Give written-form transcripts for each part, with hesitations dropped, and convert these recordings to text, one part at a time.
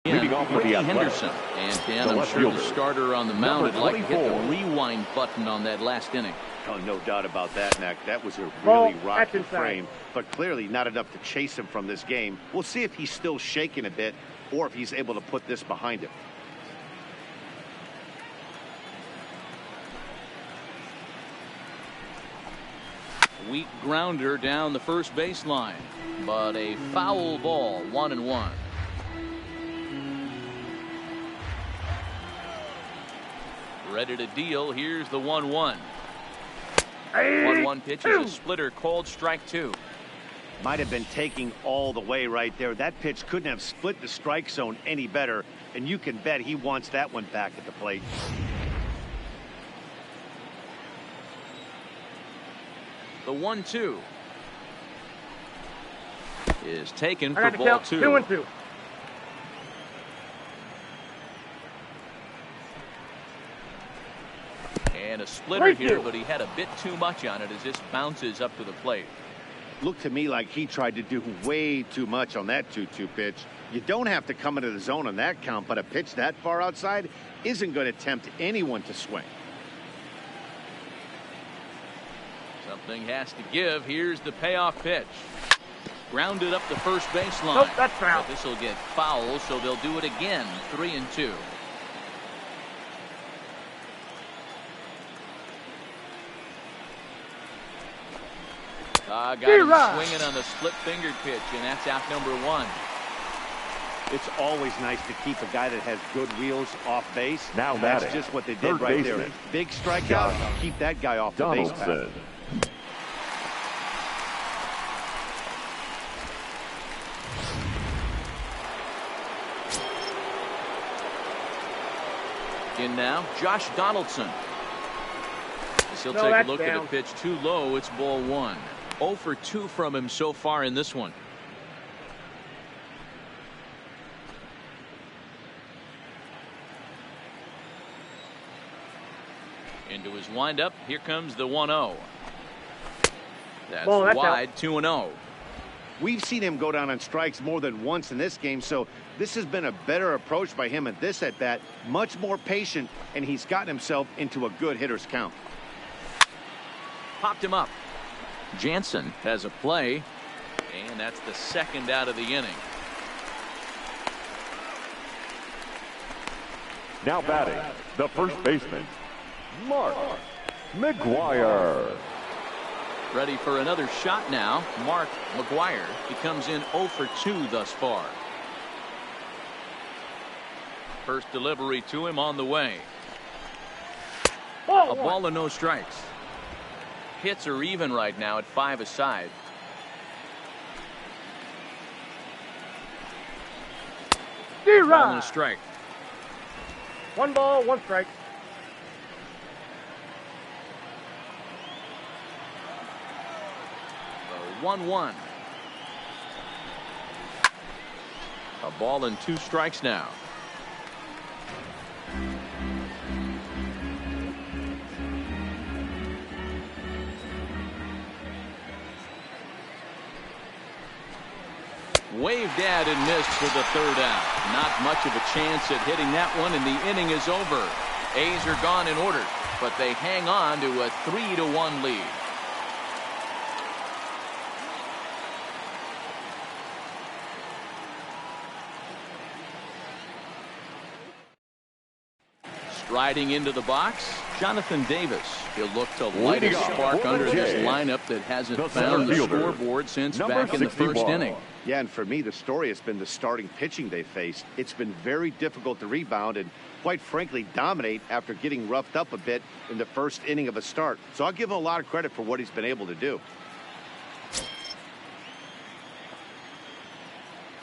Leading off with the Henderson. And Dan, I'm sure the starter on the mound would like to hit the rewind button on that last inning. Oh, no doubt about that, Mac. That was a really rocky frame, but clearly not enough to chase him from this game. We'll see if he's still shaking a bit or if he's able to put this behind him. Weak grounder down the first baseline, but a foul ball, 1-1. Ready to deal. Here's the 1-1. 1-1 pitch is a splitter, called strike 2. Might have been taking all the way right there. That pitch couldn't have split the strike zone any better, and you can bet he wants that one back at the plate. The 1-2 is taken for ball 2. 2-2. And a splitter here, but he had a bit too much on it as this bounces up to the plate. Looked to me like he tried to do way too much on that 2-2 pitch. You don't have to come into the zone on that count, but a pitch that far outside isn't going to tempt anyone to swing. Something has to give. Here's the payoff pitch. Grounded up the first baseline. Nope, that's foul. This will get foul, so they'll do it again. 3-2. Got him swinging on the split-fingered pitch, and that's out number 1. It's always nice to keep a guy that has good wheels off base. Now that's just what they did right there. Big strikeout. Keep that guy off the base path. In now, Josh Donaldson. He'll take a look at the pitch too low. It's ball 1. 0 for 2 from him so far in this one. Into his windup. Here comes the 1-0. That's wide. 2-0. We've seen him go down on strikes more than once in this game, so this has been a better approach by him at this at-bat. Much more patient, and he's gotten himself into a good hitter's count. Popped him up. Jansen has a play, and that's the second out of the inning. Now batting, the first baseman, Mark McGwire. Ready for another shot now. Mark McGwire. He comes in 0 for 2 thus far. First delivery to him on the way. A ball and no strikes. Hits are even right now at 5 aside. Ball and a strike. 1 ball, 1 strike. 1-1. A ball and 2 strikes now. Waved at and missed for the 3rd out. Not much of a chance at hitting that one, and the inning is over. A's are gone in order, but they hang on to a 3-1 lead. Striding into the box, Jonathan Davis. He'll look to light a spark under this lineup that hasn't found the scoreboard since back in the first inning. Yeah, and for me, the story has been the starting pitching they faced. It's been very difficult to rebound and, quite frankly, dominate after getting roughed up a bit in the first inning of a start. So I'll give him a lot of credit for what he's been able to do.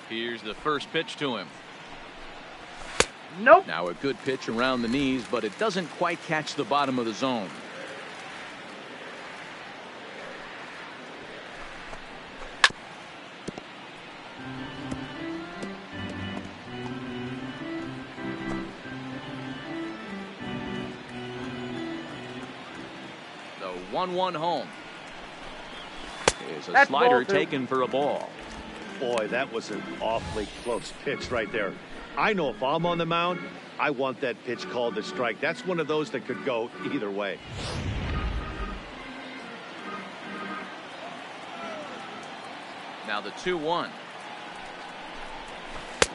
Here's the first pitch to him. Nope. Now a good pitch around the knees, but it doesn't quite catch the bottom of the zone. The 1-1 home. Is a slider taken for a ball. Boy, that was an awfully close pitch right there. I know if I'm on the mound, I want that pitch called a strike. That's one of those that could go either way. Now the 2-1.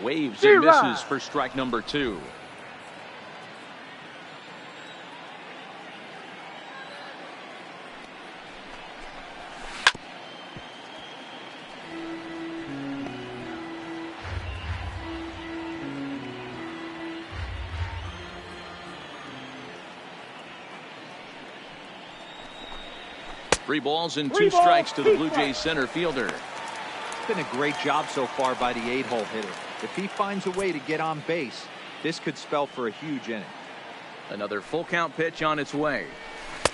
Waves and misses for strike number 2. Three balls and two strikes to the Blue Jays center fielder. It's been a great job so far by the 8-hole hitter. If he finds a way to get on base, this could spell for a huge inning. Another full count pitch on its way.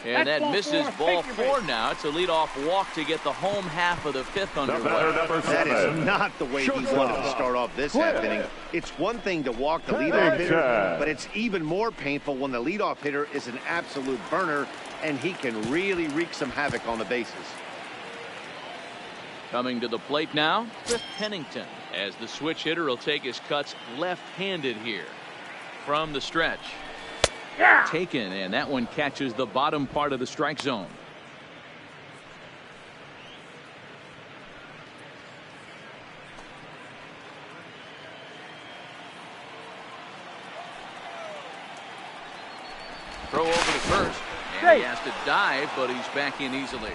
And that misses ball 4 now. It's a leadoff walk to get the home half of the 5th underway. That is not the way he wanted to start off this half inning. It's one thing to walk the leadoff hitter, but it's even more painful when the leadoff hitter is an absolute burner, and he can really wreak some havoc on the bases. Coming to the plate now, Chris Pennington, as the switch hitter will take his cuts left-handed here. From the stretch. Taken, and that one catches the bottom part of the strike zone. Throw over to first, and he has to dive, but he's back in easily.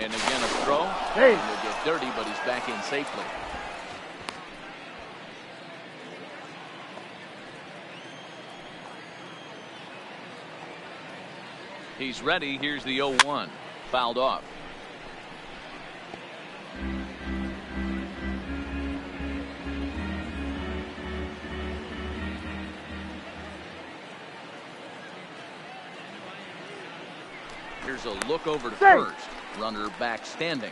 And again a throw. Hey. And he'll get dirty, but he's back in safely. He's ready. Here's the 0-1. Fouled off. Here's a look over to first. Runner back standing.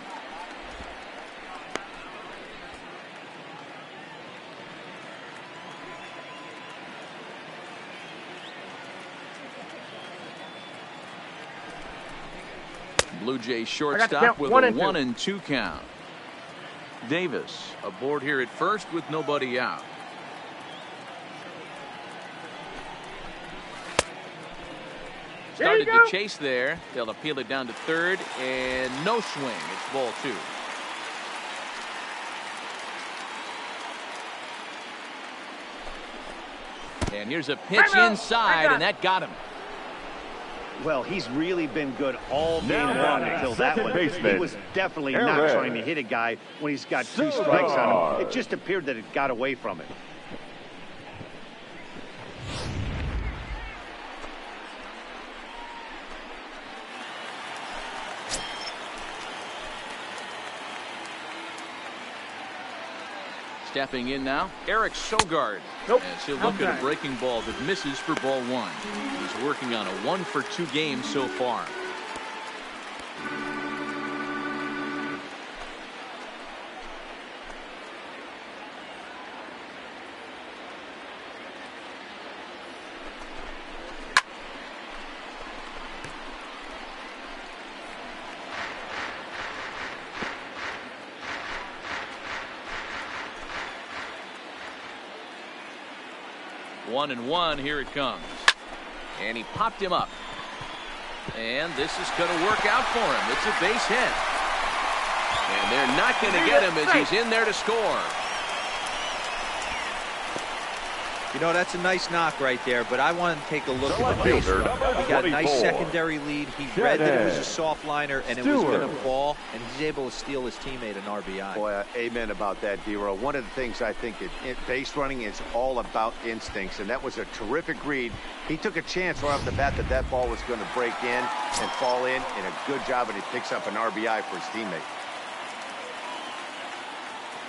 Blue Jays shortstop with a 1-2 count. Davis aboard here at first with nobody out. Started to chase there. They'll appeal it down to third, and no swing. It's ball 2. And here's a pitch inside, and that got him. Well, he's really been good all game long until that one. He was definitely not trying to hit a guy when he's got 2 strikes on him. It just appeared that it got away from him. Stepping in now, Eric Sogard. As he'll look at a breaking ball that misses for ball 1. He's working on a 1-for-2 game so far. One and one, here it comes. And he popped him up. And this is going to work out for him. It's a base hit. And they're not going to get him as he's in there to score. You know, that's a nice knock right there, but I want to take a look at the base runner. He got a nice secondary lead. He read that it was a soft liner and it was going to fall, and he's able to steal his teammate an RBI. Boy, amen about that, D-Row. One of the things I think base running is all about instincts, and that was a terrific read. He took a chance right off the bat that that ball was going to break in and fall in, and a good job, and he picks up an RBI for his teammate.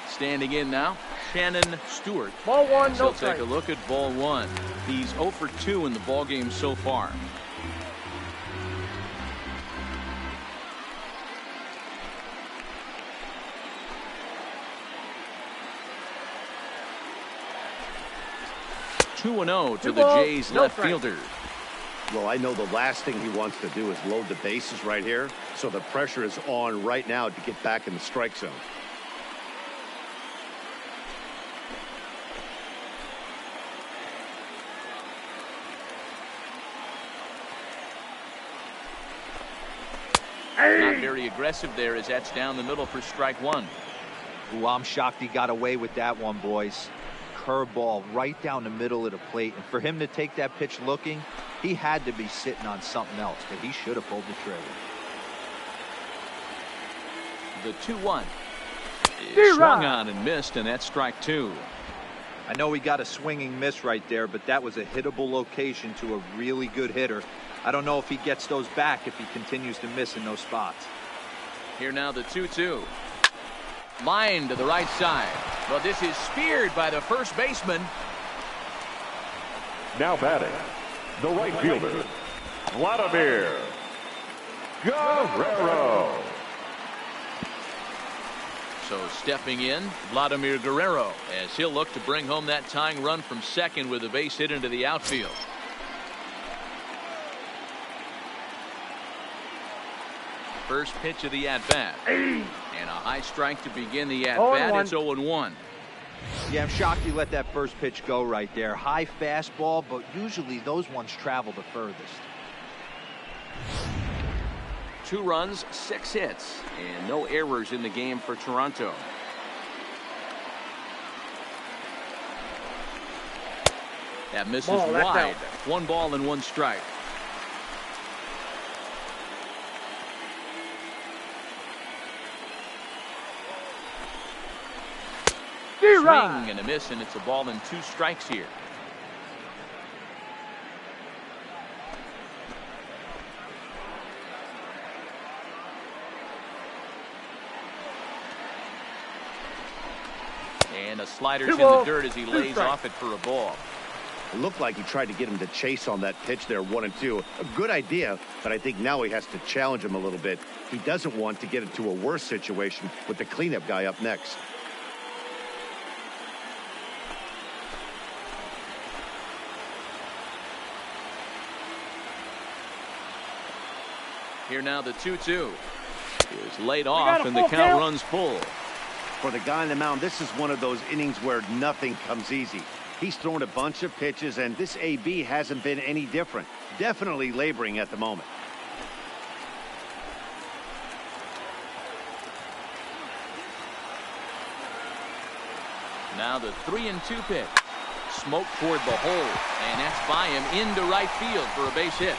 Standing in now, Shannon Stewart. Ball 1, no strike. Take a look at ball 1. He's 0 for 2 in the ball game so far. (2-0) to the Jays left fielder. Well, I know the last thing he wants to do is load the bases right here, so the pressure is on right now to get back in the strike zone. Not very aggressive there as that's down the middle for strike one. Ooh, I'm shocked he got away with that one, boys. Curveball right down the middle of the plate. And for him to take that pitch looking, he had to be sitting on something else, but he should have pulled the trigger. The 2-1 is swung on and missed, and that's strike two. I know he got a swinging miss right there, but that was a hittable location to a really good hitter. I don't know if he gets those back if he continues to miss in those spots. Here now the 2-2. Line to the right side. Well, this is speared by the first baseman. Now batting, the right fielder, Vladimir Guerrero. So stepping in, Vladimir Guerrero, as he'll look to bring home that tying run from second with a base hit into the outfield. First pitch of the at-bat. And a high strike to begin the at-bat. It's 0-1. Yeah, I'm shocked he let that first pitch go right there. High fastball, but usually those ones travel the furthest. 2 runs, 6 hits, and no errors in the game for Toronto. That misses wide. 1 ball and 1 strike. Swing and a miss, and it's a ball and 2 strikes here. And a slider's in the dirt as he lays off it for a ball. It looked like he tried to get him to chase on that pitch there, 1-2. A good idea, but I think now he has to challenge him a little bit. He doesn't want to get into a worse situation with the cleanup guy up next. Here now the 2-2 is laid off and the count runs full. For the guy on the mound, this is one of those innings where nothing comes easy. He's thrown a bunch of pitches, and this AB hasn't been any different. Definitely laboring at the moment. Now the 3-2 pitch. Smoke toward the hole, and that's by him into right field for a base hit.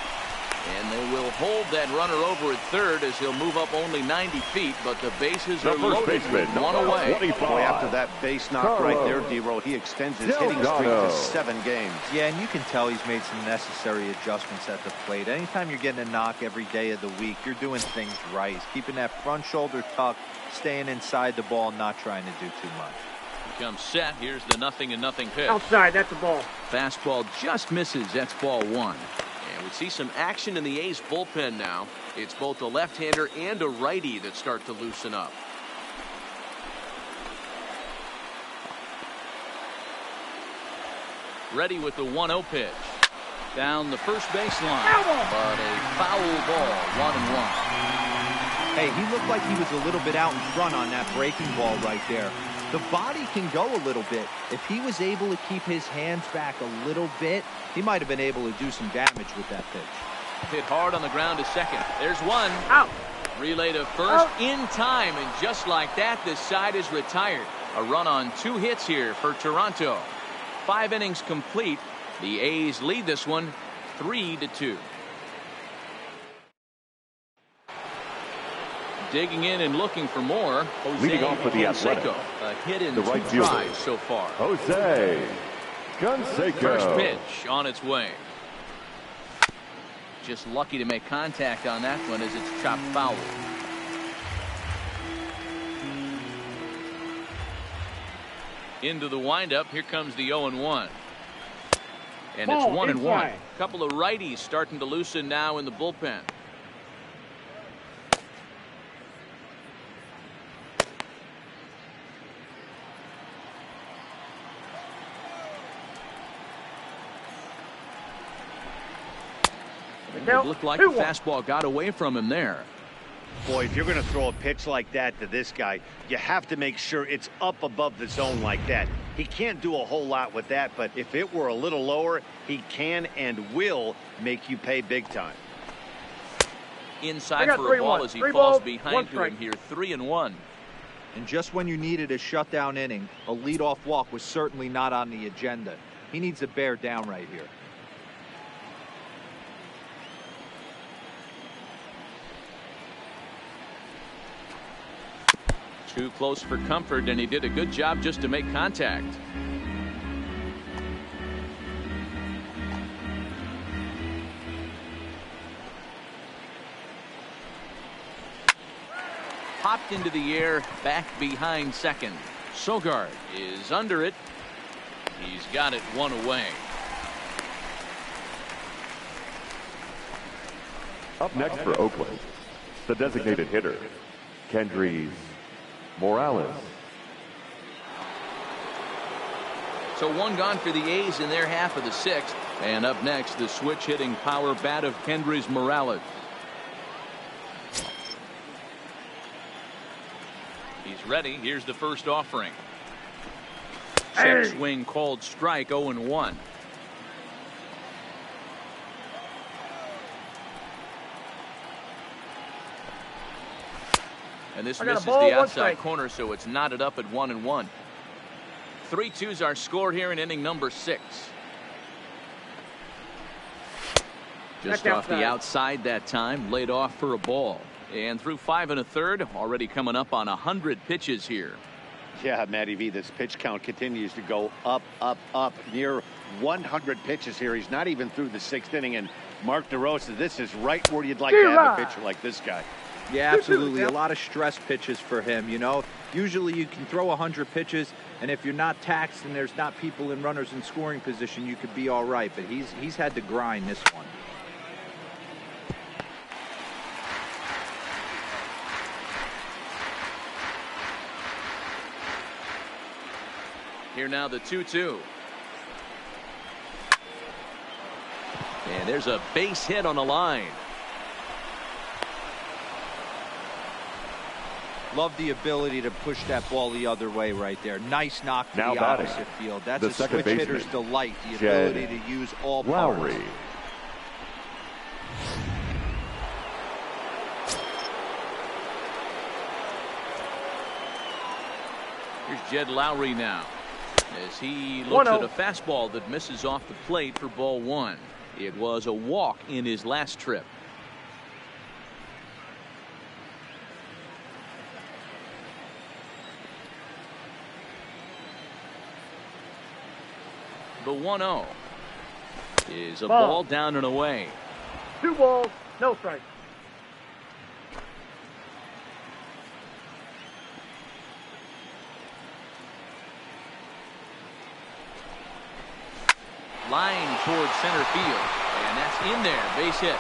And they will hold that runner over at third as he'll move up only 90 feet, but the bases are loaded with 1 away. Boy, after that base knock right there, D-Roll, he extends his hitting streak to 7 games. Yeah, and you can tell he's made some necessary adjustments at the plate. Anytime you're getting a knock every day of the week, you're doing things right. He's keeping that front shoulder tucked, staying inside the ball, not trying to do too much. Comes set. Here's the 0-0 pitch. Outside, that's a ball. Fastball just misses. That's ball 1. And we see some action in the A's bullpen now. It's both a left-hander and a righty that start to loosen up. Ready with the 1-0 pitch. Down the first baseline. But a foul ball, 1-1. Hey, he looked like he was a little bit out in front on that breaking ball right there. The body can go a little bit. If he was able to keep his hands back a little bit, he might have been able to do some damage with that pitch. Hit hard on the ground to second. There's one. Out. Relay to first in time, and just like that, this side is retired. A run on 2 hits here for Toronto. 5 innings complete. The A's lead this one 3-2. Digging in and looking for more. Leading off with the Athletic. A hit in the right 2 fielder, tries so far. Jose Canseco. First pitch on its way. Just lucky to make contact on that one as it's chopped foul. Into the windup. Here comes the 0-1. And it's 1-1. Couple of righties starting to loosen now in the bullpen. It looked like the fastball got away from him there. Boy, if you're going to throw a pitch like that to this guy, you have to make sure it's up above the zone like that. He can't do a whole lot with that, but if it were a little lower, he can and will make you pay big time. Inside for a ball as he falls behind to him here, 3-1. And just when you needed a shutdown inning, a leadoff walk was certainly not on the agenda. He needs to bear down right here. Too close for comfort, and he did a good job just to make contact. Popped into the air, back behind second. Sogard is under it. He's got it one away. Up next for Oakland, the designated hitter, Kendrys Morales. So one gone for the A's in their half of the sixth. And up next, the switch hitting power bat of Kendrys Morales. He's ready. Here's the first offering. Check swing called strike, 0-1. And this misses the outside corner, so it's knotted up at 1-1. 3-2's our score here in inning number 6. Just off the outside that time, laid off for a ball. And through 5 1/3, already coming up on 100 pitches here. Yeah, Matty V, this pitch count continues to go up, up, up. Near 100 pitches here. He's not even through the 6th inning. And Mark DeRosa, this is right where you'd like to have a pitcher like this guy. Yeah, absolutely. A lot of stress pitches for him, you know. Usually you can throw 100 pitches, and if you're not taxed and there's not people in runners in scoring position, you could be all right. But he's had to grind this one. Here now the 2-2. And there's a base hit on the line. Love the ability to push that ball the other way right there. Nice knock to the opposite field. That's a switch hitter's delight, the ability to use all powers. Here's Jed Lowry now, as he looks at a fastball that misses off the plate for ball 1. It was a walk in his last trip. The 1-0 is a ball down and away. 2 balls, no strikes. Line towards center field, and that's in there. Base hit.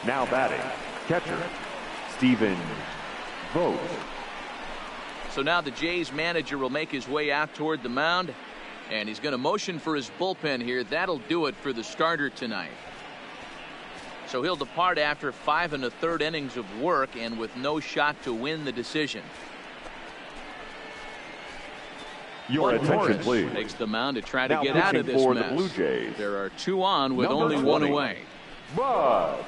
Now batting, catcher Stephen Vogt. So now the Jays manager will make his way out toward the mound, and he's going to motion for his bullpen here. That'll do it for the starter tonight. So he'll depart after 5 1/3 innings of work and with no shot to win the decision. Your attention, please. Takes the mound to try to now get out of this for mess. The Blue Jays. There are 2 on with Number only 20, 1 away. Bud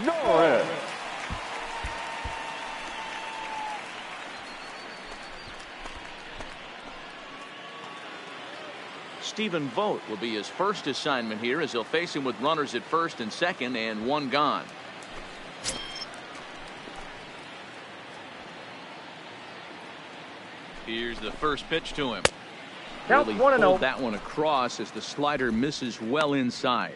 Norris. Stephen Vogt will be his first assignment here, as he'll face him with runners at first and second and 1 gone. Here's the first pitch to him. Count Really 1-0. pulled that one across as the slider misses well inside.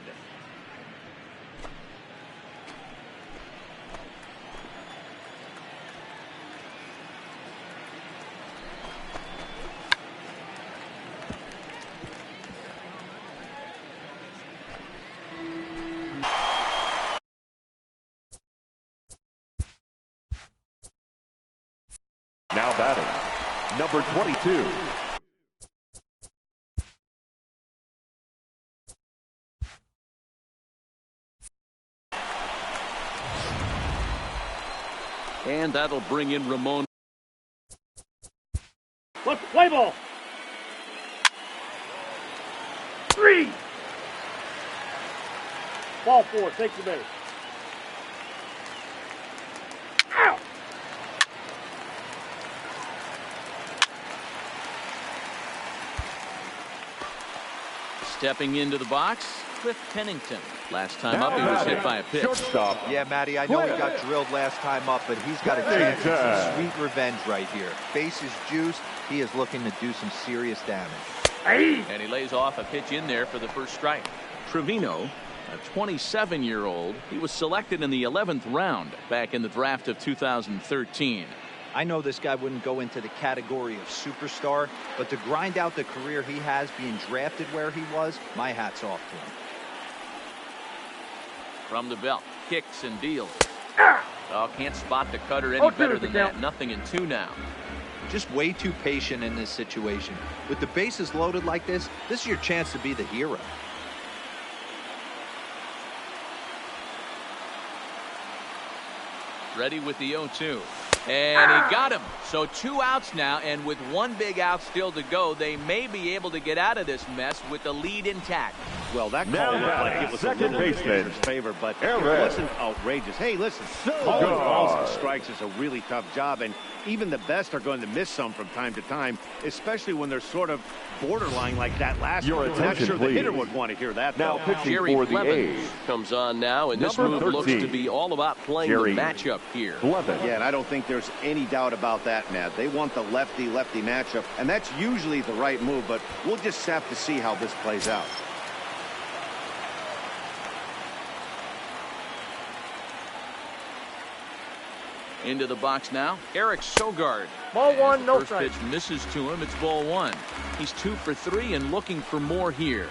Now batting, number 22. And that'll bring in Ramon. Let's play ball. 3. Ball 4. Takes the base. Ow! Stepping into the box, Cliff Pennington. Last time up, he was hit by a pitch. Shortstop. Yeah, Matty, I know he got drilled last time up, but he's got a chance at some sweet revenge right here. Base is juiced. He is looking to do some serious damage. And he lays off a pitch in there for the first strike. Trevino, a 27-year-old, he was selected in the 11th round back in the draft of 2013. I know this guy wouldn't go into the category of superstar, but to grind out the career he has being drafted where he was, my hat's off to him. From the belt, kicks and deals. Oh, can't spot the cutter any better than that. Nothing in 2 now. Just way too patient in this situation. With the bases loaded like this is your chance to be the hero. Ready with the 0-2. And he got him. So 2 outs now, and with 1 big out still to go, they may be able to get out of this mess with the lead intact. Well, that call looked like it was a little in Pitcher's favor, but it wasn't outrageous. Hey, listen, calling balls and strikes is a really tough job, and even the best are going to miss some from time to time, especially when they're sort of borderline like that last one. I'm not sure the hitter would want to hear that. Now pitching Jerry for the Clemens A's comes on now, and this Number move 13. looks to be all about playing Jerry the matchup here. Yeah, and I don't think there's any doubt about that, Matt. They want the lefty-lefty matchup, and that's usually the right move, but we'll just have to see how this plays out. Into the box now, Eric Sogard. Ball 1, no First strike. pitch misses to him. It's ball 1. He's 2 for 3 and looking for more here.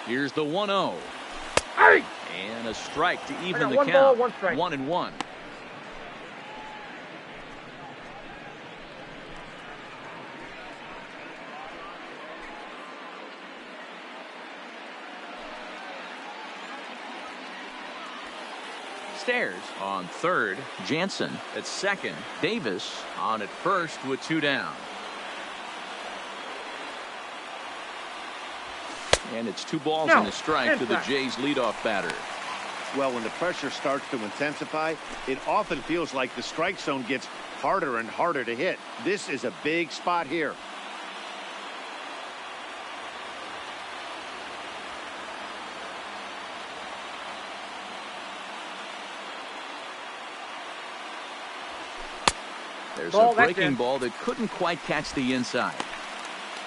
Here's the 1-0. Hey! And a strike to even got the 1 count. ball, 1 strike. 1-1. Stairs on third, Jansen at second, Davis on at first with 2 down. And it's 2 balls and a strike to the Jays leadoff batter. Well, when the pressure starts to intensify, it often feels like the strike zone gets harder and harder to hit. This is a big spot here. There's a breaking ball that couldn't quite catch the inside.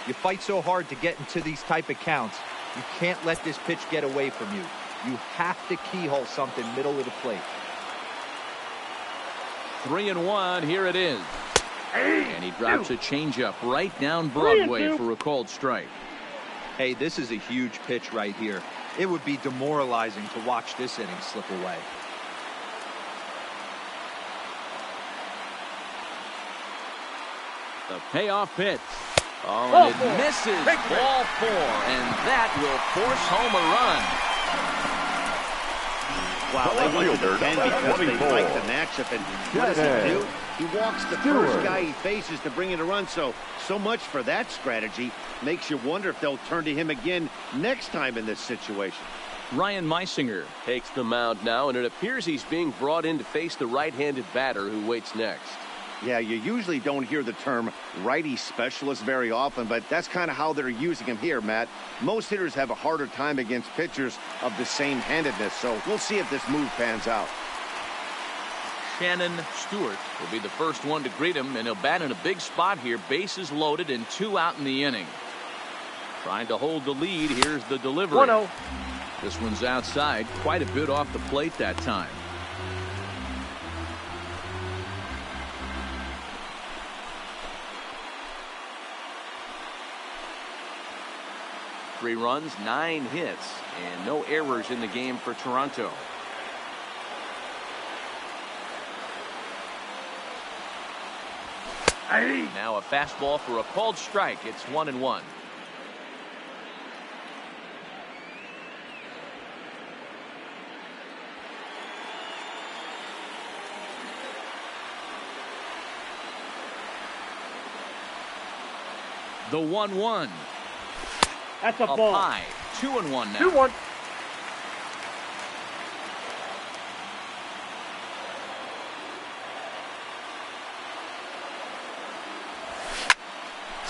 You fight so hard to get into these type of counts. You can't let this pitch get away from you. You have to keyhole something middle of the plate. 3-1. Here it is. And he drops a changeup right down Broadway for a called strike. Hey, this is a huge pitch right here. It would be demoralizing to watch this inning slip away. The payoff pitch. Oh, and it misses. Ball 4, and that will force home a run. Wow, they went to the pen because they like the matchup, and what does he do? He walks the first guy he faces to bring in a run, so much for that strategy. Makes you wonder if they'll turn to him again next time in this situation. Ryan Meisinger takes the mound now, and it appears he's being brought in to face the right-handed batter who waits next. Yeah, you usually don't hear the term righty specialist very often, but that's kind of how they're using him here, Matt. Most hitters have a harder time against pitchers of the same handedness, so we'll see if this move pans out. Shannon Stewart will be the first one to greet him, and he'll bat in a big spot here. Bases loaded and 2 out in the inning. Trying to hold the lead. Here's the delivery. 1-0. This one's outside, quite a bit off the plate that time. 3 runs, 9 hits, and no errors in the game for Toronto. Now a fastball for a called strike. It's 1-1. The 1-1. That's a ball. High. 2-1 now. 2-1.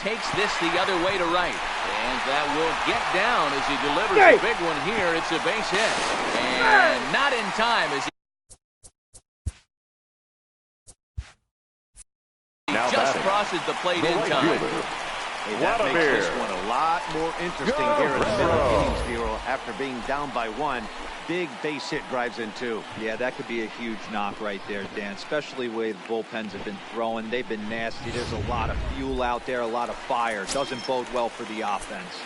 Takes this the other way to right. And that will get down as he delivers a big one here. It's a base hit. And not in time as he just crosses the plate in time. Hey, that makes this one a lot more interesting here in the middle innings, Bureau. After being down by 1, big base hit drives in 2. Yeah, that could be a huge knock right there, Dan, especially the way the bullpens have been throwing. They've been nasty. There's a lot of fuel out there, a lot of fire. Doesn't bode well for the offense.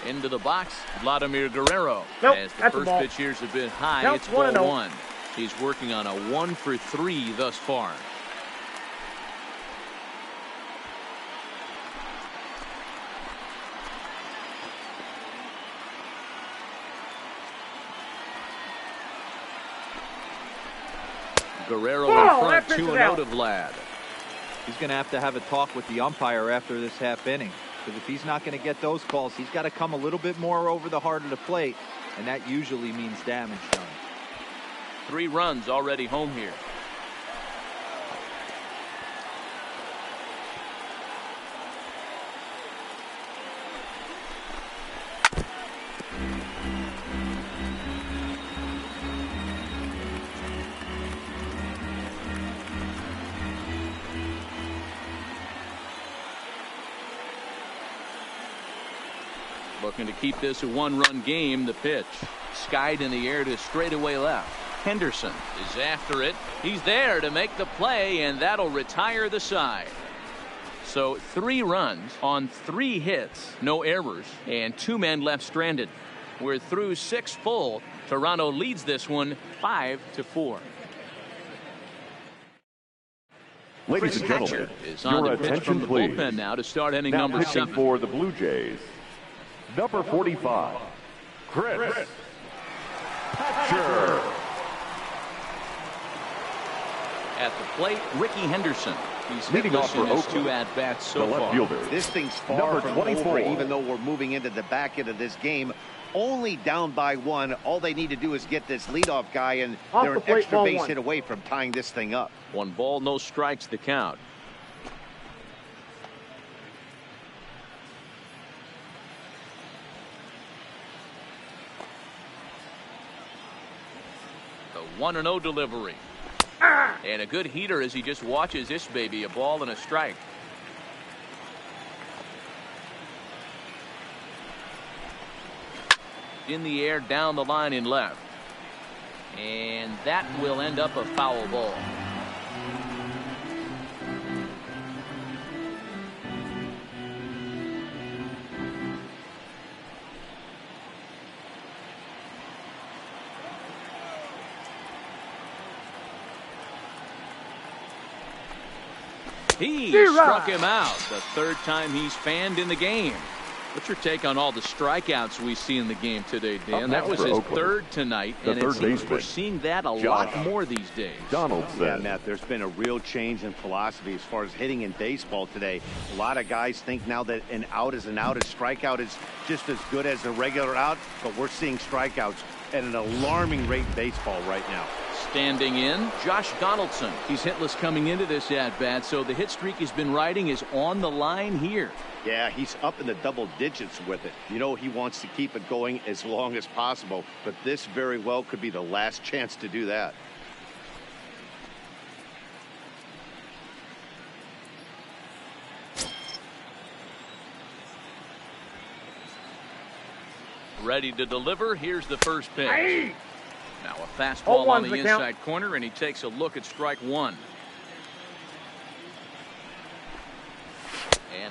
Into the box, Vladimir Guerrero. Nope, as the that's a first ball. pitch here's a bit high, Counts it's ball 1-0. 1. He's working on a 1-for-3 thus far. Guerrero in front, 2-0 to Vlad. He's going to have a talk with the umpire after this half inning. Because if he's not going to get those calls, he's got to come a little bit more over the heart of the plate. And that usually means damage done. 3 runs already home here. Looking to keep this a 1-run game. The pitch skied in the air to straightaway left. Henderson is after it. He's there to make the play, and that'll retire the side. So 3 runs on 3 hits, no errors, and 2 men left stranded. We're through 6 full. Toronto leads this one 5-4. Ladies and gentlemen, Hatcher is on your the pitch from attention the please. bullpen now to start inning Now number pitching 7. for the Blue Jays, number 45, Chris Hatcher. At the plate, Ricky Henderson. He's Leading hitless off for in his Oakland, 2 at-bats the so left far. fielder, This thing's far number from 24. over, even though we're moving into the back end of this game. Only down by 1. All they need to do is get this leadoff guy, and Off they're the an plate, extra ball base 1. hit away from tying this thing up. 1 ball, no strikes, the count. The 1-0 delivery. And a good heater as he just watches this baby. A ball and a strike. In the air, down the line in left. And that will end up a foul ball. He struck him out. The 3rd time he's fanned in the game. What's your take on all the strikeouts we see in the game today, Dan? That was his Oakland, 3rd tonight, and it seems we're seeing that a lot more these days. Donaldson. Yeah, Matt, there's been a real change in philosophy as far as hitting in baseball today. A lot of guys think now that an out is an out, a strikeout is just as good as a regular out, but we're seeing strikeouts at an alarming rate in baseball right now. Standing in, Josh Donaldson. He's hitless coming into this at-bat, so the hit streak he's been riding is on the line here. Yeah, he's up in the double digits with it. You know, he wants to keep it going as long as possible, but this very well could be the last chance to do that. Ready to deliver. Here's the first pitch. Now a fastball on the inside corner, and he takes a look at strike 1.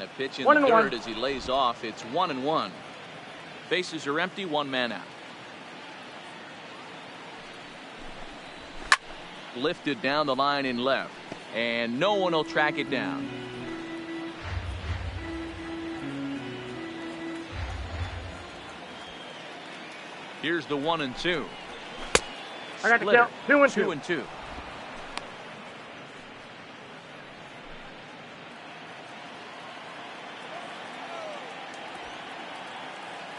A pitch in 1 the and 1. dirt as he lays off. It's 1-1. Bases are empty, 1 man out. Lifted down the line in left, and no one will track it down. Here's the 1-2. I got the Splitter. count. 2 and 2. 2-2.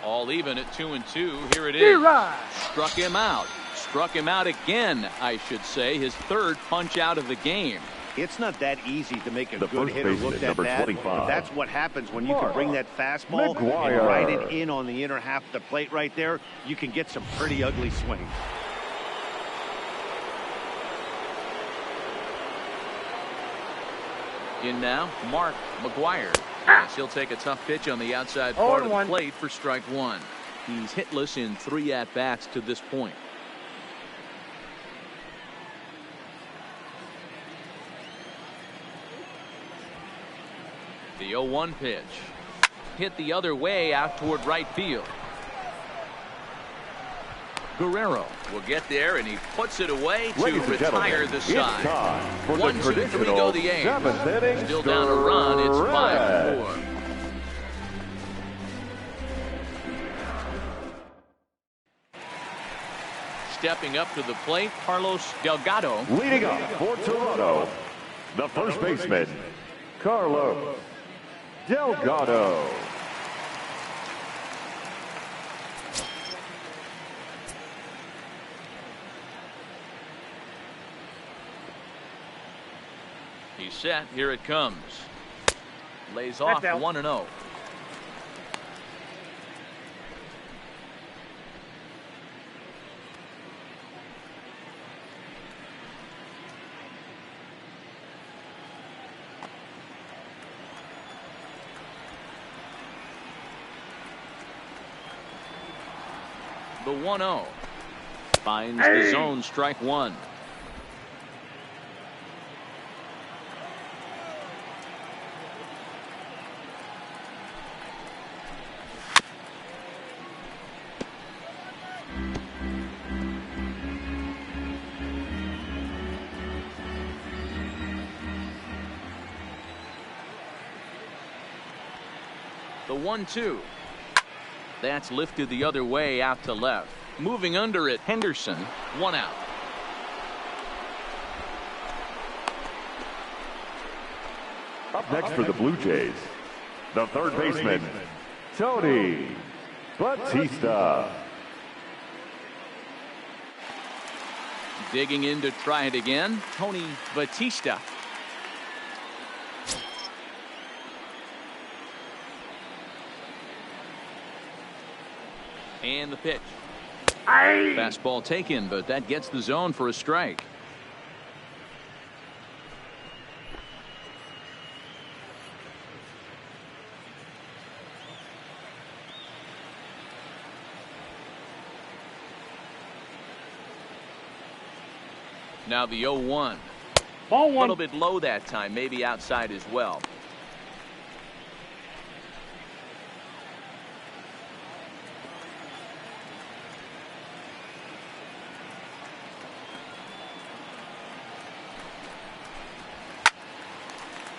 All even at 2-2. Here it is. D-Rod. Struck him out. Struck him out again, I should say. His third punch out of the game. It's not that easy to make a The good first hitter baseman, look at number that. 25. But that's what happens when you can bring that fastball McGuire. and ride it in on the inner half of the plate right there. You can get some pretty ugly swings. In now, Mark McGuire. Yes, he'll take a tough pitch on the outside part of the 0-1. plate for strike 1. He's hitless in 3 at-bats to this point. The 0-1 pitch. Hit the other way out toward right field. Guerrero will get there, and he puts it away to Ladies and retire gentlemen, the it's side. time for 1, the 2, 3 traditional go the A's. 7th inning Still down a run. It's stretch. 5-4. Stepping up to the plate, Carlos Delgado. Leading up for Toronto, the first baseman, Carlos Delgado. He's set. Here it comes. Lays That's off out. 1-0. The 1-0 finds the zone, strike 1. The 1-2. That's lifted the other way out to left. Moving under it, Henderson. 1 out. Up next for the Blue Jays, the third baseman, Tony Batista. Digging in to try it again, Tony Batista. And the pitch. Fastball taken, but that gets the zone for a strike. Now the 0-1. Ball A 1. little bit low that time, maybe outside as well.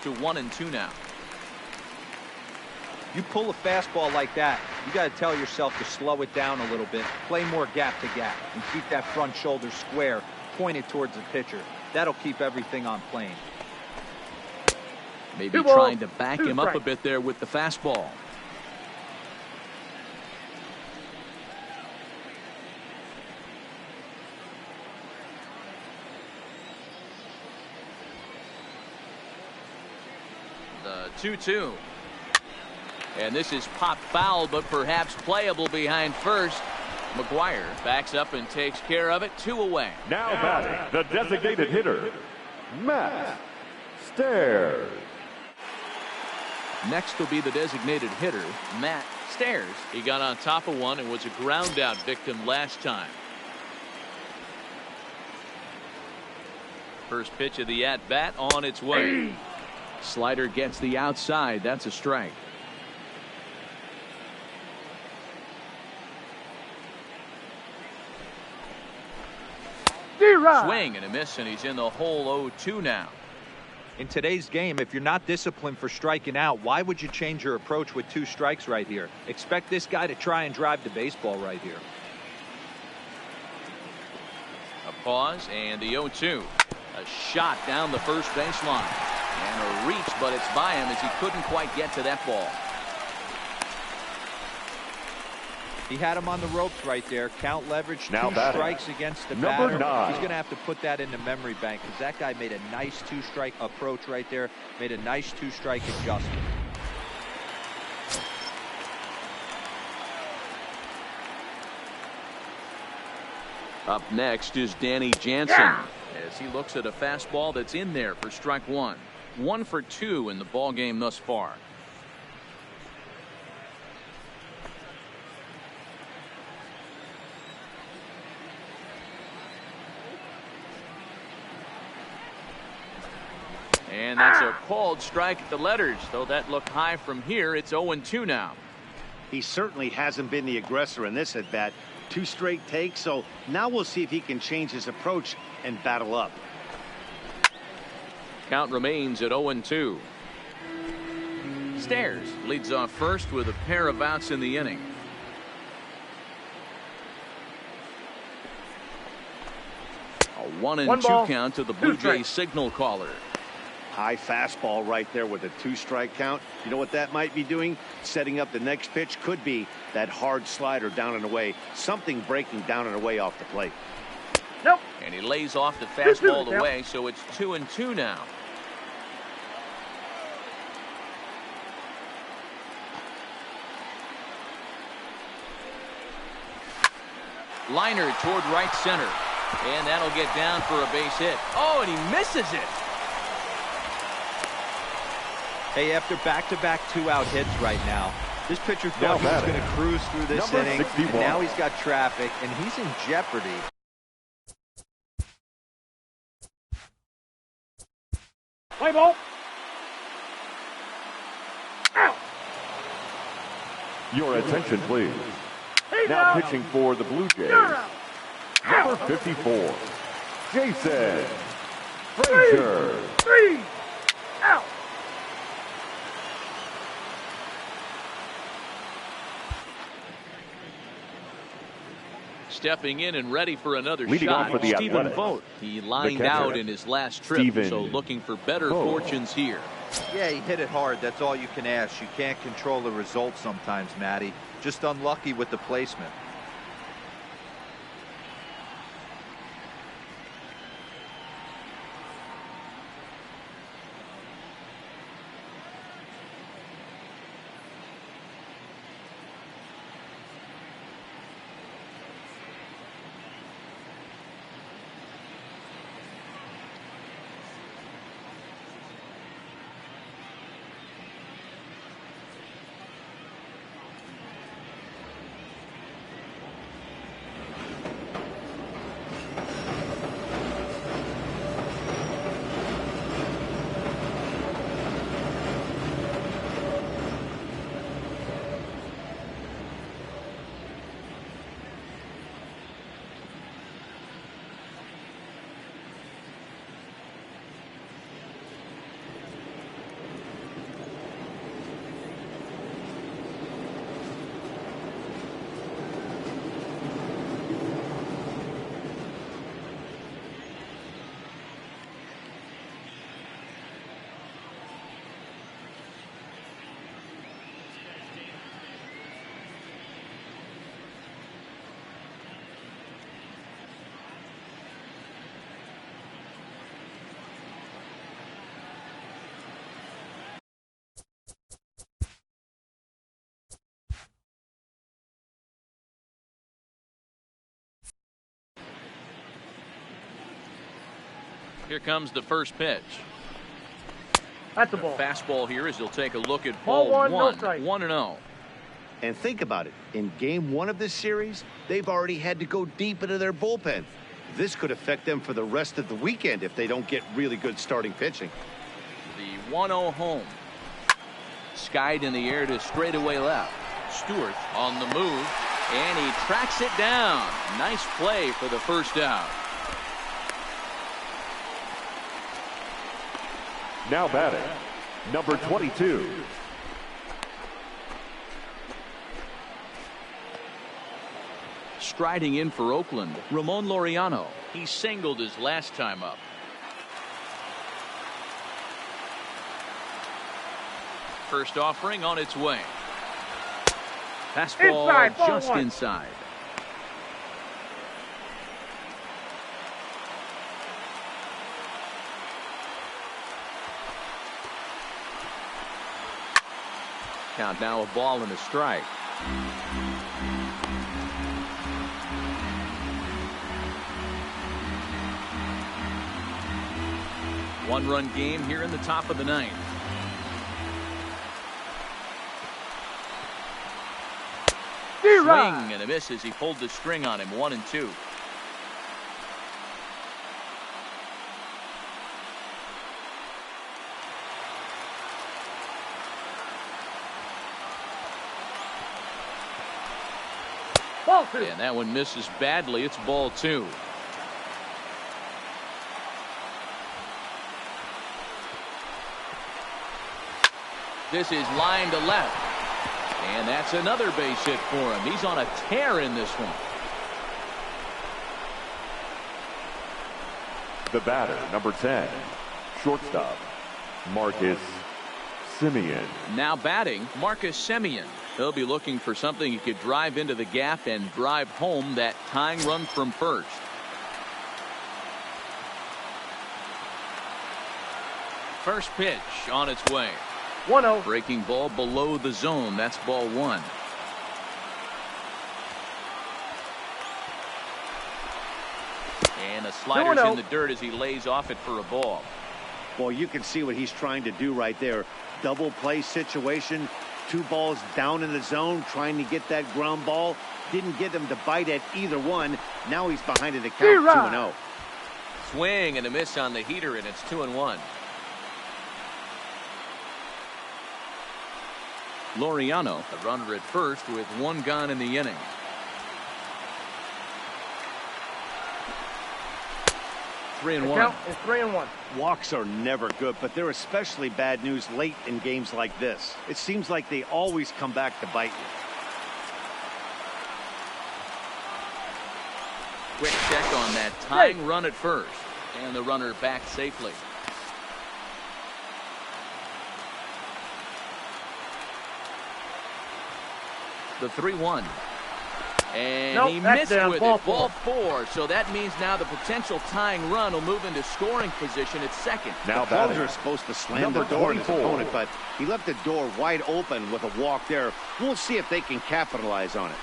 To 1-2 now. You pull a fastball like that, you got to tell yourself to slow it down a little bit, play more gap to gap, and keep that front shoulder square, pointed towards the pitcher. That'll keep everything on plane. Maybe 2 balls, trying to back 2 him up a strikes. bit there with the fastball. The 2-2. And this is popped foul, but perhaps playable behind first. McGuire backs up and takes care of it. 2 away. Now batting, the designated hitter, Matt Stairs. Next will be the designated hitter, Matt Stairs. He got on top of one and was a ground out victim last time. First pitch of the at bat on its way. Slider gets the outside. That's a strike. Swing and a miss, and he's in the hole 0-2 now. In today's game, if you're not disciplined for striking out, why would you change your approach with 2 strikes right here? Expect this guy to try and drive the baseball right here. A pause and the 0-2. A shot down the first baseline. And a reach, but it's by him as he couldn't quite get to that ball. He had him on the ropes right there. Count leverage, Now 2 batting. strikes against the Number batter. 9. He's going to have to put that in the memory bank because that guy made a nice 2-strike approach right there. Made a nice 2-strike adjustment. Up next is Danny Jansen as he looks at a fastball that's in there for strike 1. 1 for 2 in the ball game thus far. And that's a called strike at the letters, though that looked high from here. It's 0-2 now. He certainly hasn't been the aggressor in this at bat. 2 straight takes, so now we'll see if he can change his approach and battle up. Count remains at 0-2. Stairs leads off first with a pair of outs in the inning. A 1-2 count to the Blue Jays signal caller. High fastball right there with a 2-strike count. You know what that might be doing? Setting up the next pitch. Could be that hard slider down and away. Something breaking down and away off the plate. Nope. And he lays off the fastball away, so it's 2-2 now. Liner toward right center. And that'll get down for a base hit. Oh, and he misses it. Hey, after back-to-back 2-out hits right now, this pitcher thought he was going to cruise through this Number inning, 61. and now he's got traffic, and he's in jeopardy. Play ball. Your attention, please. He's Now out. pitching for the Blue Jays, You're out. number 54, Jason Frazier. 3 out. Stepping in and ready for another Leading shot. off for the Stephen Athletics, Vogt. He lined catcher, out in his last trip, Stephen so looking for better Vogt. fortunes here. Yeah, he hit it hard. That's all you can ask. You can't control the result sometimes, Matty. Just unlucky with the placement. Here comes the first pitch. That's a ball. Fastball here as he'll take a look at Ball ball one, no one. strike. 1-0. And think about it. In game 1 of this series, they've already had to go deep into their bullpen. This could affect them for the rest of the weekend if they don't get really good starting pitching. The 1-0 home. Skied in the air to straightaway left. Stewart on the move, and he tracks it down. Nice play for the first out. Now batting, number 22. Striding in for Oakland, Ramon Laureano. He singled his last time up. First offering on its way. Fastball Inside, ball just one. inside. Count now, a ball and a strike. One-run game here in the top of the ninth. Swing and a miss as he pulled the string on him. 1-2. Ball 2. And that one misses badly. It's ball 2. This is line to left. And that's another base hit for him. He's on a tear in this one. The batter, number 10, shortstop, Marcus Semien. Now batting, Marcus Semien. He'll be looking for something he could drive into the gap and drive home that tying run from first. First pitch on its way. 1-0. Breaking ball below the zone. That's ball 1. And a slider's 2-0. in the dirt as he lays off it for a ball. Well, you can see what he's trying to do right there. Double play situation. 2 balls down in the zone, trying to get that ground ball. Didn't get him to bite at either one. Now he's behind it to count 2-0. Swing and a miss on the heater, and it's 2-1. Laureano, the runner at first with 1 gone in the inning. The 3-1. count is 3-1. Walks are never good, but they're especially bad news late in games like this. It seems like they always come back to bite you. Quick check on that tying run at first, and the runner back safely. The 3-1. And Nope, he that's missed down. with Ball it. Ball 4. So that means now the potential tying run will move into scoring position at second. Now The closer batting, is supposed to slam number the door on his 24. opponent, but he left the door wide open with a walk there. We'll see if they can capitalize on it.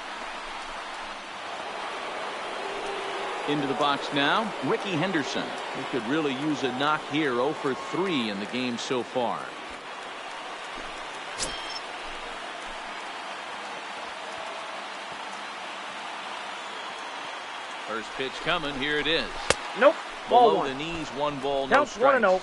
Into the box now, Ricky Henderson. He could really use a knock here. 0 for 3 in the game so far. First pitch coming. Here it is. Nope. Ball Below 1. the knees, 1 ball, no Counts strikes. 1-0.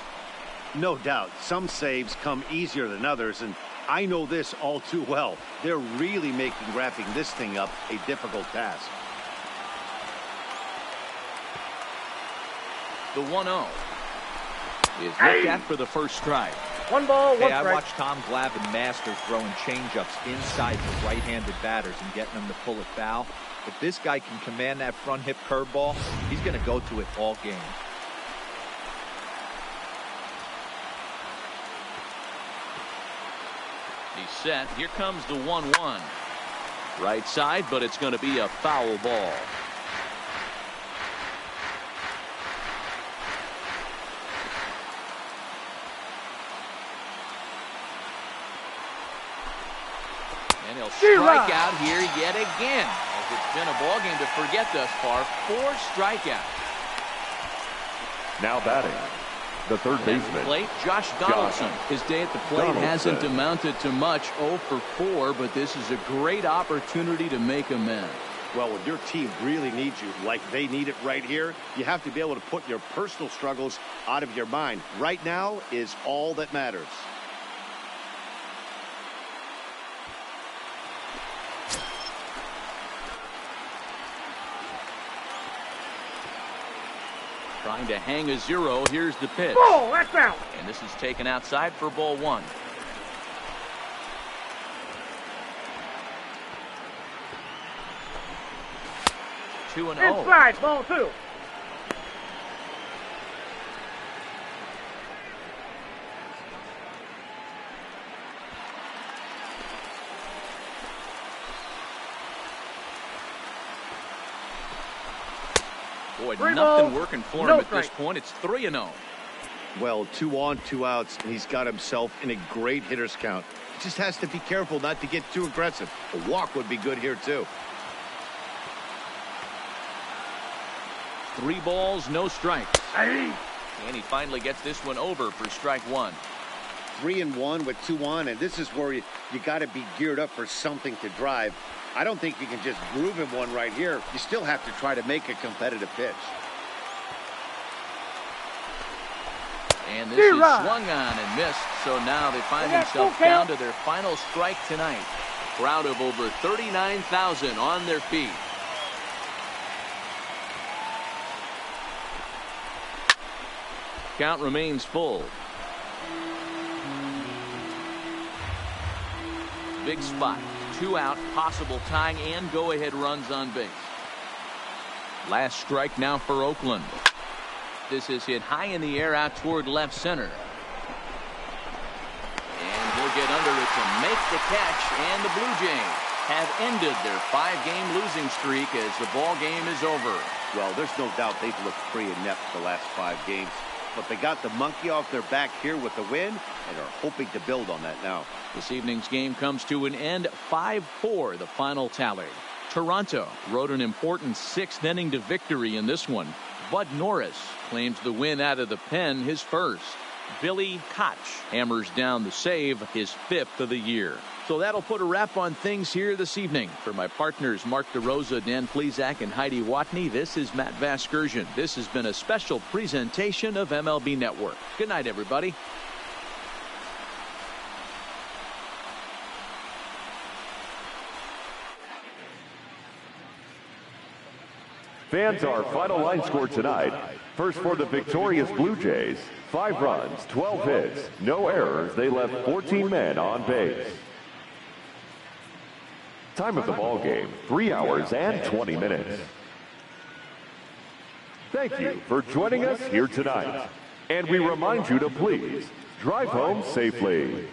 No doubt, some saves come easier than others, and I know this all too well. They're really making wrapping this thing up a difficult task. The 1-0 is looked at for the first strike. 1 ball, 1 Hey, I strike. watched Tom Glavine master throwing changeups inside to right-handed batters and getting them to pull it foul. If this guy can command that front hip curveball, he's going to go to it all game. He's set. Here comes the 1-1. Right side, but it's going to be a foul ball. And he'll strike out here yet again. As it's been a ball game to forget thus far. 4 strikeouts. Now batting, the third At the baseman, plate, Josh Donaldson. His day at the plate Donaldson. hasn't amounted to much. 0 for 4, but this is a great opportunity to make amends. Well, when your team really needs you, like they need it right here, you have to be able to put your personal struggles out of your mind. Right now is all that matters. Trying to hang a 0. Here's the pitch. Ball, that's out. And this is taken outside for ball 1. Two and 0. Inside, ball 2. Boy, Three nothing balls, working for no him at this strike. point. It's 3-0. Well, 2 on, 2 outs, and he's got himself in a great hitter's count. He just has to be careful not to get too aggressive. A walk would be good here, too. 3 balls, no strikes. Hey. And he finally gets this one over for strike 1. 3-1 with 2 on, and this is where you got to be geared up for something to drive. I don't think you can just groove him one right here. You still have to try to make a competitive pitch. And this is swung on and missed, so now they find themselves down to their final strike tonight. Crowd of over 39,000 on their feet. Count remains full. Big spot. 2 out, possible tying and go-ahead runs on base. Last strike now for Oakland. This is hit high in the air out toward left center. And he'll get under it to make the catch, and the Blue Jays have ended their 5-game losing streak as the ball game is over. Well, there's no doubt they've looked pretty inept the last 5 games. But they got the monkey off their back here with the win and are hoping to build on that now. This evening's game comes to an end, 5-4 the final tally. Toronto rode an important 6th inning to victory in this one. Bud Norris claims the win out of the pen, his first. Billy Koch hammers down the save, his 5th of the year. So that'll put a wrap on things here this evening. For my partners Mark DeRosa, Dan Plesac, and Heidi Watney, this is Matt Vasgersian. This has been a special presentation of MLB Network. Good night, everybody. Fans, our final line score tonight. First for the victorious Blue Jays, 5 runs, 12 hits, no errors. They left 14 men on base. Time of the ball game, 3 hours and 20 minutes. Thank you for joining us here tonight. And we remind you to please drive home safely.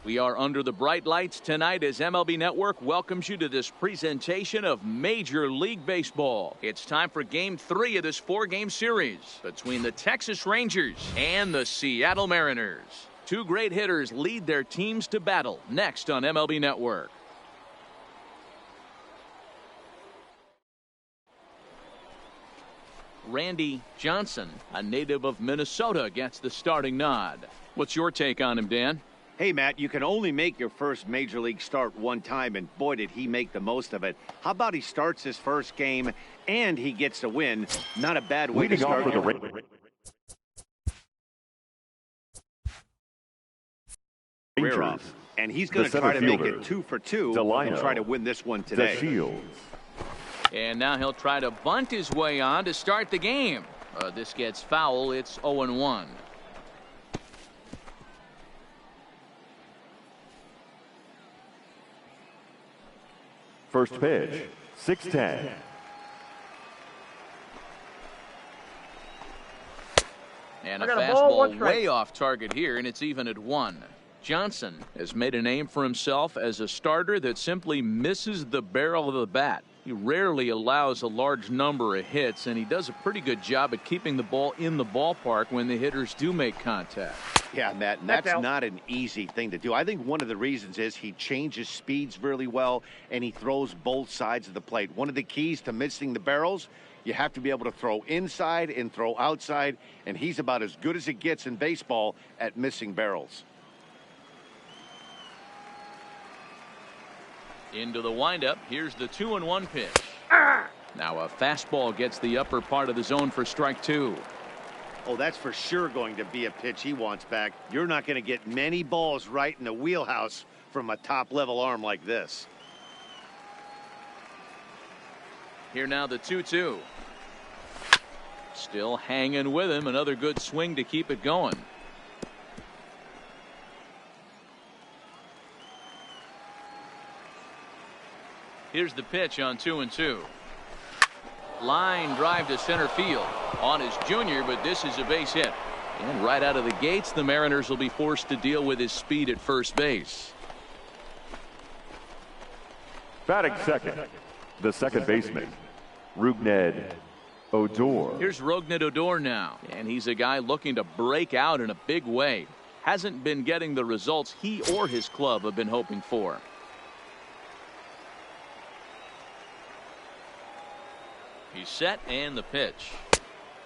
We are under the bright lights tonight as MLB Network welcomes you to this presentation of Major League Baseball. It's time for Game 3 of this 4-game series between the Texas Rangers and the Seattle Mariners. Two great hitters lead their teams to battle next on MLB Network. Randy Johnson, a native of Minnesota, gets the starting nod. What's your take on him, Dan? Hey, Matt, you can only make your first Major League start one time, and boy, did he make the most of it. How about he starts his first game and he gets a win? Not a bad way to start. Rangers. And he's going to try to make it 2 for 2 and try to win this one today. The Shields. And now he'll try to bunt his way on to start the game. This gets foul. It's 0-1. First pitch, 6-10. And a fastball way off target here, and it's even at 1. Johnson has made a name for himself as a starter that simply misses the barrel of the bat. He rarely allows a large number of hits, and he does a pretty good job at keeping the ball in the ballpark when the hitters do make contact. Yeah, Matt, and that's not an easy thing to do. I think one of the reasons is he changes speeds really well, and he throws both sides of the plate. One of the keys to missing the barrels, you have to be able to throw inside and throw outside, and he's about as good as it gets in baseball at missing barrels. Into the windup. Here's the 2-1 pitch. Now a fastball gets the upper part of the zone for strike 2. Oh, that's for sure going to be a pitch he wants back. You're not going to get many balls right in the wheelhouse from a top-level arm like this. Here now the 2-2. Still hanging with him. Another good swing to keep it going. Here's the pitch on 2-2. Line drive to center field on his junior, but this is a base hit. And right out of the gates, the Mariners will be forced to deal with his speed at first base. Batting second, the second baseman, Rougned Odor. Here's Rougned Odor now, and he's a guy looking to break out in a big way. Hasn't been getting the results he or his club have been hoping for. He's set, and the pitch.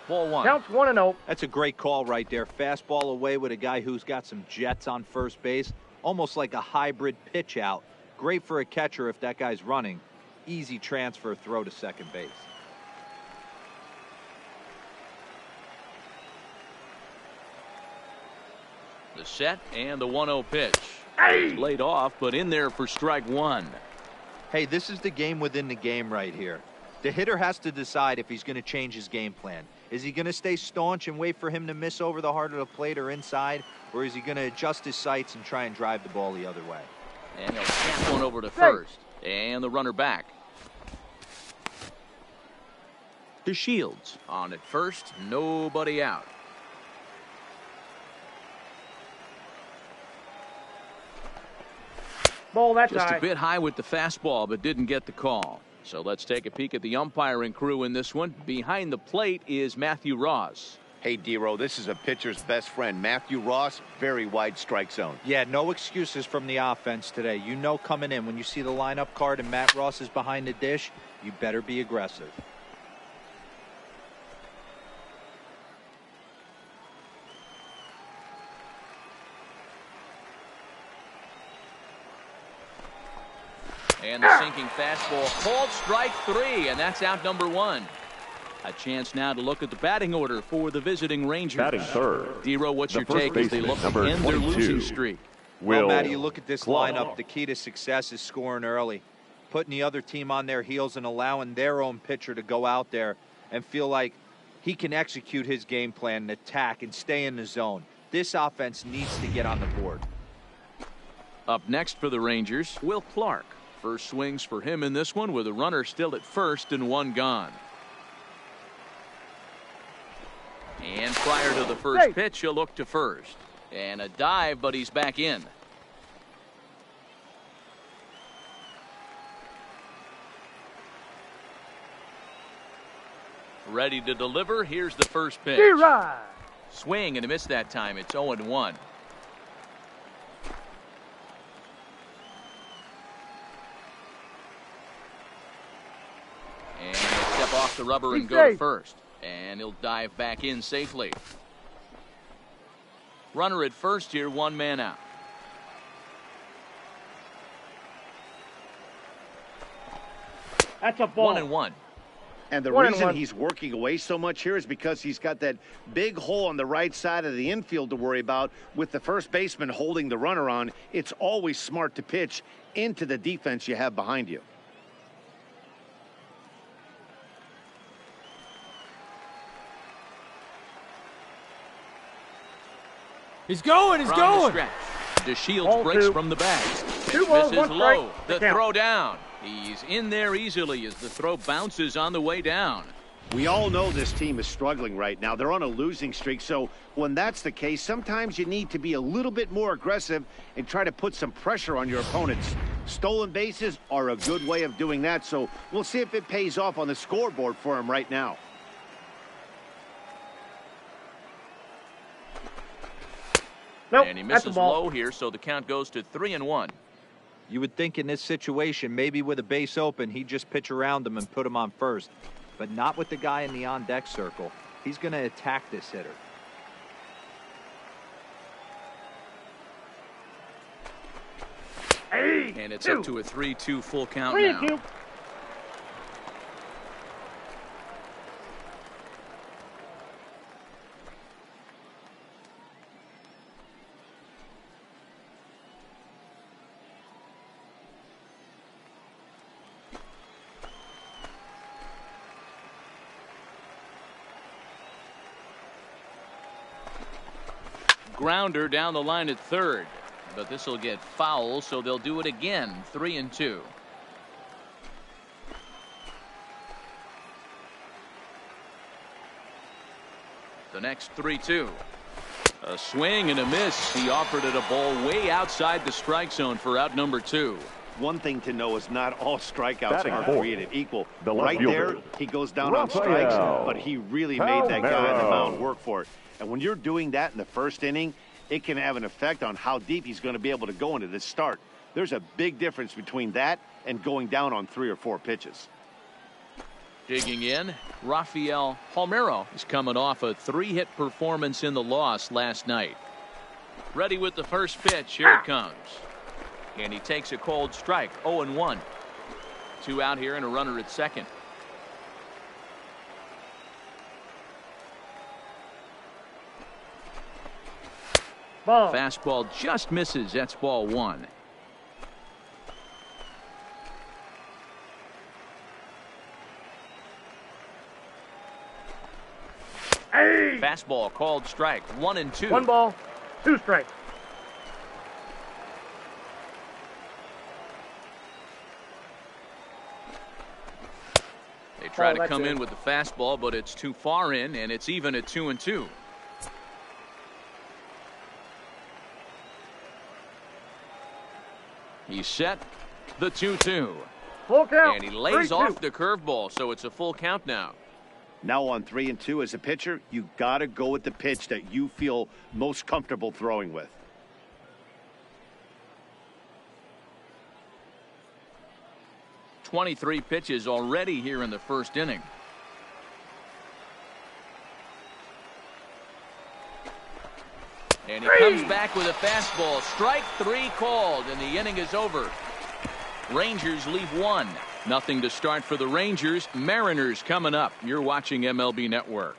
Ball 1. Counts 1-0. That's a great call right there. Fastball away with a guy who's got some jets on first base. Almost like a hybrid pitch out. Great for a catcher if that guy's running. Easy transfer throw to second base. The set and the 1-0 pitch. Laid off, but in there for strike 1. Hey, this is the game within the game right here. The hitter has to decide if he's going to change his game plan. Is he going to stay staunch and wait for him to miss over the heart of the plate or inside, or is he going to adjust his sights and try and drive the ball the other way? And he'll snap one over to first. And the runner back. To Shields on at first, nobody out. Ball, that's Just high. a bit high with the fastball, but didn't get the call. So let's take a peek at the umpiring crew in this one. Behind the plate is Matthew Ross. Hey, D-Row, this is a pitcher's best friend. Matthew Ross, very wide strike zone. Yeah, no excuses from the offense today. You know coming in, when you see the lineup card and Matt Ross is behind the dish, you better be aggressive. And the sinking fastball called strike 3, and that's out number 1. A chance now to look at the batting order for the visiting Rangers. Batting third. D-Row, what's your take as they look to end their losing streak? Well, Matty, you look at this lineup, the key to success is scoring early. Putting the other team on their heels and allowing their own pitcher to go out there and feel like he can execute his game plan and attack and stay in the zone. This offense needs to get on the board. Up next for the Rangers, Will Clark. First swings for him in this one with a runner still at first and 1 gone. And prior to the first pitch, he'll look to first. And a dive, but he's back in. Ready to deliver. Here's the first pitch. Right. Swing and a miss that time. It's 0-1. And he'll step off the rubber and go to first. And he'll dive back in safely. Runner at first here, 1 man out. That's a ball. 1-1. And the reason he's working away so much here is because he's got that big hole on the right side of the infield to worry about. With the first baseman holding the runner on, it's always smart to pitch into the defense you have behind you. He's going. DeShields breaks from the bag. Two balls, misses 1 low. strike. The throw down. He's in there easily as the throw bounces on the way down. We all know this team is struggling right now. They're on a losing streak, so when that's the case, sometimes you need to be a little bit more aggressive and try to put some pressure on your opponents. Stolen bases are a good way of doing that, so we'll see if it pays off on the scoreboard for him right now. Nope, And he that's a misses ball. low here, so the count goes to 3-1. You would think in this situation, maybe with a base open, he'd just pitch around him and put him on first. But not with the guy in the on-deck circle. He's going to attack this hitter. And it's up to a 3-2 full count 3-2. now. Grounder down the line at third, but this will get foul, so they'll do it again. 3-2. The next 3-2. A swing and a miss. He offered it a ball way outside the strike zone for out number 2. One thing to know is not all strikeouts are created equal. The left right fielder, there, he goes down on Rafael strikes, but he really made that guy on the mound work for it. And when you're doing that in the first inning, it can have an effect on how deep he's going to be able to go into this start. There's a big difference between that and going down on 3 or 4 pitches. Digging in, Rafael Palmeiro is coming off a 3-hit performance in the loss last night. Ready with the first pitch. Here it comes. And he takes a cold strike. 0-1. 2 out here and a runner at second. Ball. Fastball just misses. That's ball 1. Hey. Fastball called strike. 1-2. 1 ball, 2 strikes. They try to come in with the fastball, but it's too far in, and it's even at 2-2. He's set. The 2-2. Full count. And he lays 3-2. off the curveball, so it's a full count now. Now on 3-2 as a pitcher, you got to go with the pitch that you feel most comfortable throwing with. Twenty-three pitches already here in the first inning. And he comes back with a fastball. Strike 3 called, and the inning is over. Rangers leave 1. Nothing to start for the Rangers. Mariners coming up. You're watching MLB Network.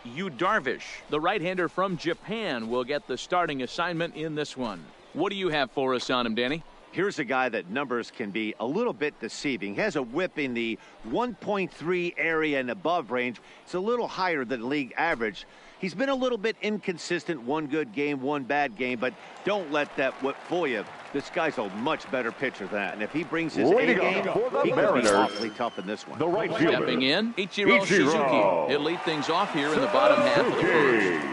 Yu Darvish, the right-hander from Japan, will get the starting assignment in this one. What do you have for us on him, Danny? Here's a guy that numbers can be a little bit deceiving. He has a whip in the 1.3 area and above range. It's a little higher than league average. He's been a little bit inconsistent. 1 good game, 1 bad game, but don't let that whip fool you. This guy's a much better pitcher than that. And if he brings his A game, he could be awfully tough in this one. The right fielder. Stepping in, Ichiro Suzuki. He'll lead things off here in the bottom half of the first.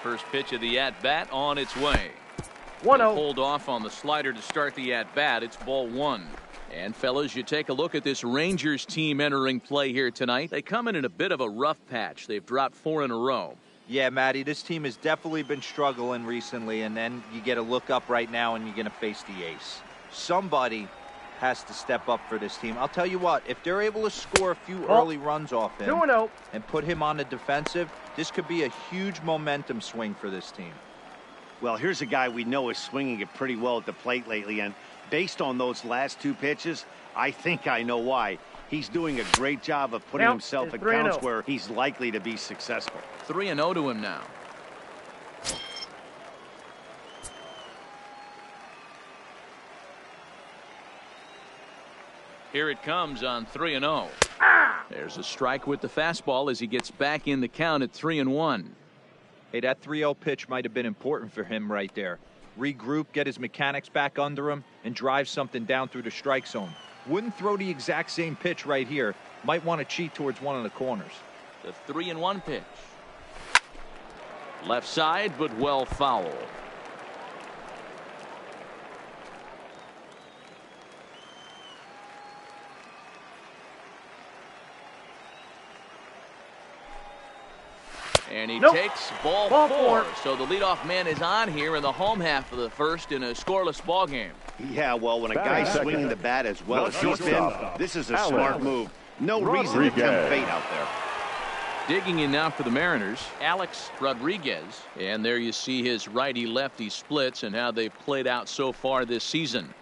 First pitch of the at-bat on its way. 1-0. Hold off on the slider to start the at-bat. It's ball one. And fellas, you take a look at this Rangers team entering play here tonight. They come in a bit of a rough patch. They've dropped 4 in a row. Yeah, Matty, this team has definitely been struggling recently, and then you get a look up right now and you're going to face the ace. Somebody has to step up for this team. I'll tell you what, if they're able to score a few early runs off him 2-0. and put him on the defensive, this could be a huge momentum swing for this team. Well, here's a guy we know is swinging it pretty well at the plate lately, and based on those last 2 pitches, I think I know why. He's doing a great job of putting himself at counts where he's likely to be successful. 3-0 to him now. Here it comes on 3-0. There's a strike with the fastball as he gets back in the count at 3-1. Hey, that 3-0 pitch might have been important for him right there. Regroup, get his mechanics back under him, and drive something down through the strike zone. Wouldn't throw the exact same pitch right here. Might want to cheat towards one of the corners. The 3-1 pitch. Left side, but well foul. And he takes ball 4. So the leadoff man is on here in the home half of the first in a scoreless ball game. Yeah, well, when a guy's swinging the bat as well as he's been, this is a smart move. No reason to tempt fate out there. Digging in now for the Mariners, Alex Rodriguez. And there you see his righty-lefty splits and how they've played out so far this season.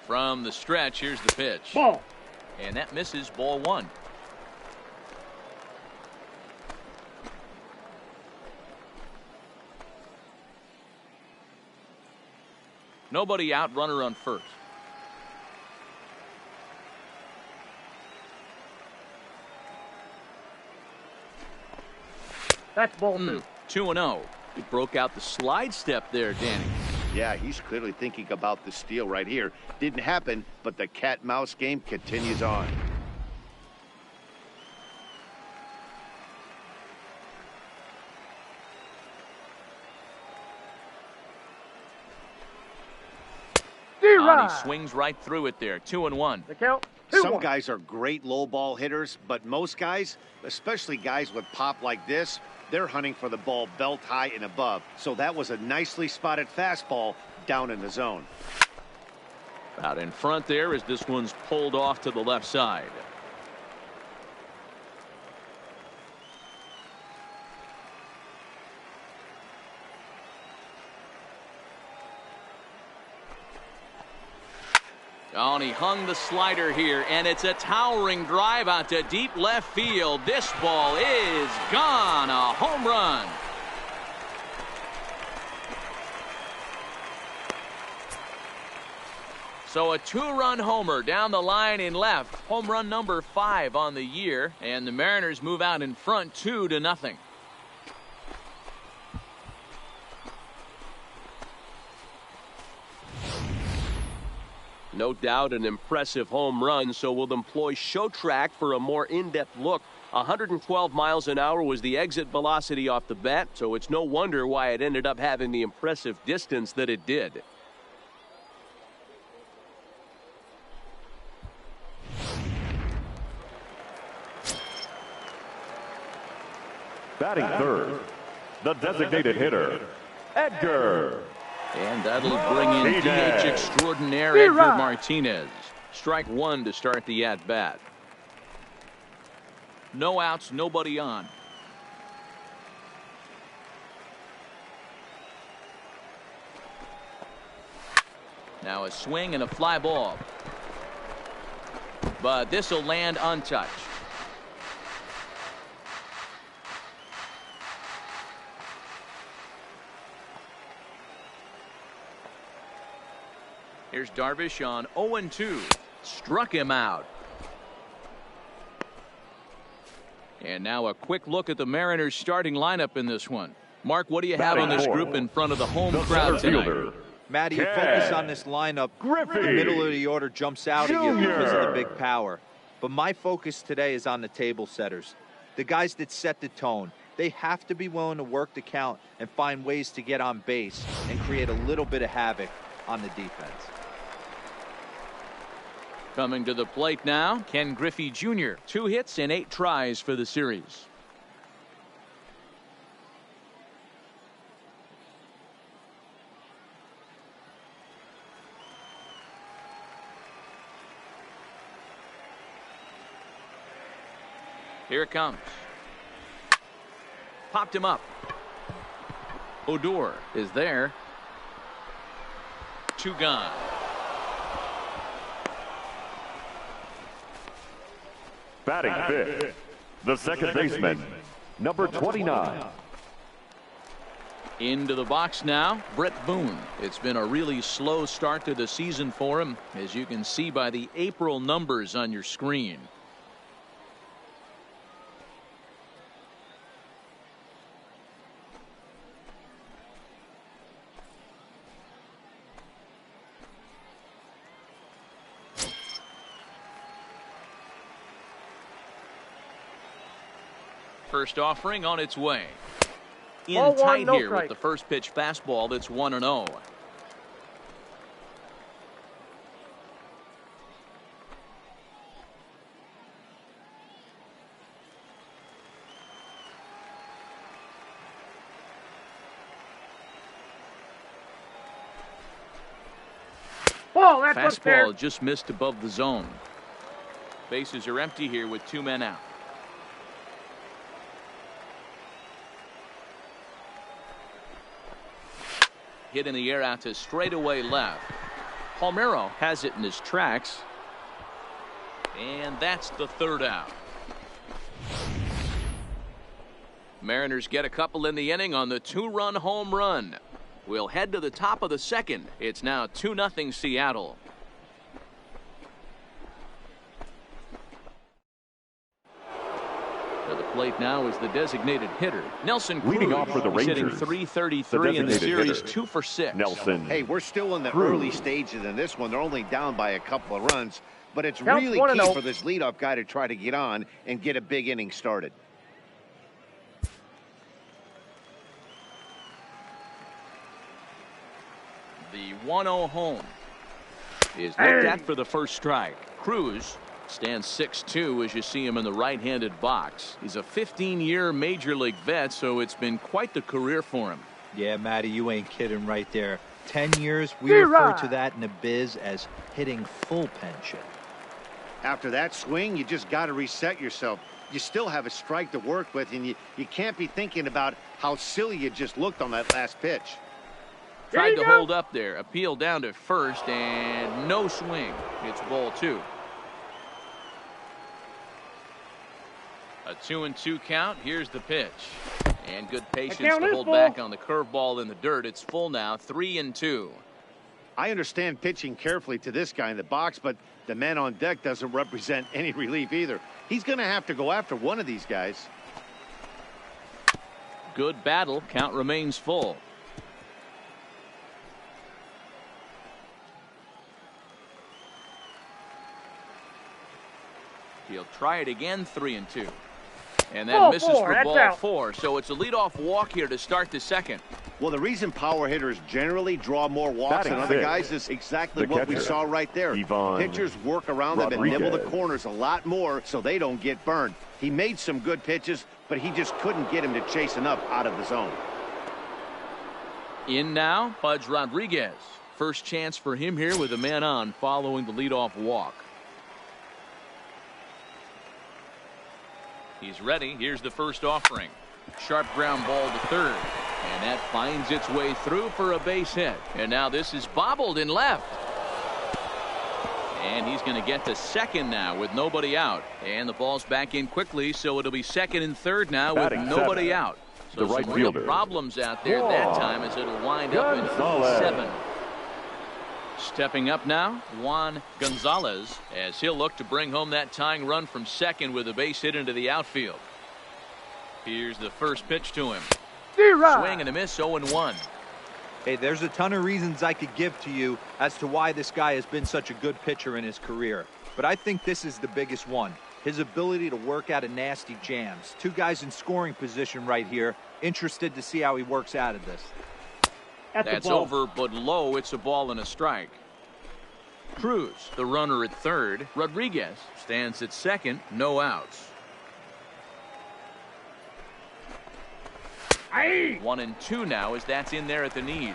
From the stretch, here's the pitch. Ball. And that misses, ball 1. Nobody out, runner on first. That's ball 2. 2-0. He broke out the slide step there, Danny. Yeah, he's clearly thinking about the steal right here. Didn't happen, but the cat-mouse game continues on. And he swings right through it there. 2-1. The count. Some guys are great low ball hitters, but most guys, especially guys with pop like this, they're hunting for the ball belt high and above. So that was a nicely spotted fastball down in the zone. Out in front there as this one's pulled off to the left side. Oh, and he hung the slider here, and it's a towering drive out to deep left field. This ball is gone. A home run. So a 2-run homer down the line in left. Home run number 5 on the year, and the Mariners move out in front 2-0. No doubt an impressive home run, so we'll employ show track for a more in-depth look. 112 miles an hour was the exit velocity off the bat, so it's no wonder why it ended up having the impressive distance that it did. Batting third, the designated hitter, Edgar. And that'll bring in DH extraordinaire Edgar Martinez. Strike 1 to start the at-bat. No outs, nobody on. Now a swing and a fly ball. But this will land untouched. Here's Darvish on 0-2. Struck him out. And now a quick look at the Mariners starting lineup in this one. Mark, what do you have on this group in front of the home crowd tonight? Matty, you focus on this lineup. Griffey The middle of the order jumps out at you because of the big power. But my focus today is on the table setters, the guys that set the tone. They have to be willing to work the count and find ways to get on base and create a little bit of havoc on the defense. Coming to the plate now, Ken Griffey Jr. 2 hits and 8 tries for the series. Here it comes. Popped him up. Odor is there. 2 gone. Batting fifth, the second baseman, number 29. Into the box now, Brett Boone. It's been a really slow start to the season for him, as you can see by the April numbers on your screen. First offering on its way. In Ball tight one, no here strike. with the first pitch fastball that's 1-0. Ball, that's what's there. Fastball just missed above the zone. Bases are empty here with 2 men out. Hit in the air out to straightaway left. Palmeiro has it in his tracks. And that's the 3rd out. Mariners get a couple in the inning on the 2-run home run. We'll head to the top of the 2nd. It's now 2-0 Seattle. To the plate now is the designated hitter, Nelson Cruz. Leading off for the He's hitting Rangers, .333 in the designated series, hitter, 2 for 6. Nelson. Hey, we're still in the Cruz. early stages in this one. They're only down by a couple of runs, but it's Counts really 1-0. key for this leadoff guy to try to get on and get a big inning started. The 1-0 home is looked at for the first strike. Cruz stands 6'2" as you see him in the right-handed box. He's a 15-year major league vet, so it's been quite the career for him. Yeah, Matty, you ain't kidding right there. 10 years, we refer to that in the biz as hitting full pension. After that swing, you just got to reset yourself. You still have a strike to work with, and you can't be thinking about how silly you just looked on that last pitch. Tried to hold up there. Appeal down to first, and no swing. It's ball 2. A 2-2 count. Here's the pitch. And good patience to hold back on the curveball in the dirt. It's full now, 3-2. I understand pitching carefully to this guy in the box, but the man on deck doesn't represent any relief either. He's going to have to go after one of these guys. Good battle. Count remains full. He'll try it again, 3-2. And that misses for ball 4. So it's a leadoff walk here to start the 2nd. Well, the reason power hitters generally draw more walks than other guys is exactly what we saw right there. Pitchers work around them and nibble the corners a lot more so they don't get burned. He made some good pitches, but he just couldn't get him to chase enough out of the zone. In now, Pudge Rodriguez. First chance for him here with a man on following the leadoff walk. He's ready. Here's the first offering. Sharp ground ball to third. And that finds its way through for a base hit. And now this is bobbled in left. And he's going to get to second now with nobody out. And the ball's back in quickly, so it'll be second and third now with nobody out. So the right some real fielder. Problems out there that time as it'll wind up in 7. Stepping up now, Juan Gonzalez, as he'll look to bring home that tying run from second with a base hit into the outfield. Here's the first pitch to him. Swing and a miss, 0-1. Hey, there's a ton of reasons I could give to you as to why this guy has been such a good pitcher in his career. But I think this is the biggest one. His ability to work out of nasty jams. Two guys in scoring position right here. Interested to see how he works out of this. That's over, but low. It's a ball and a strike. Cruz, the runner at third. Rodriguez stands at second. No outs. 1-2 now as that's in there at the knees.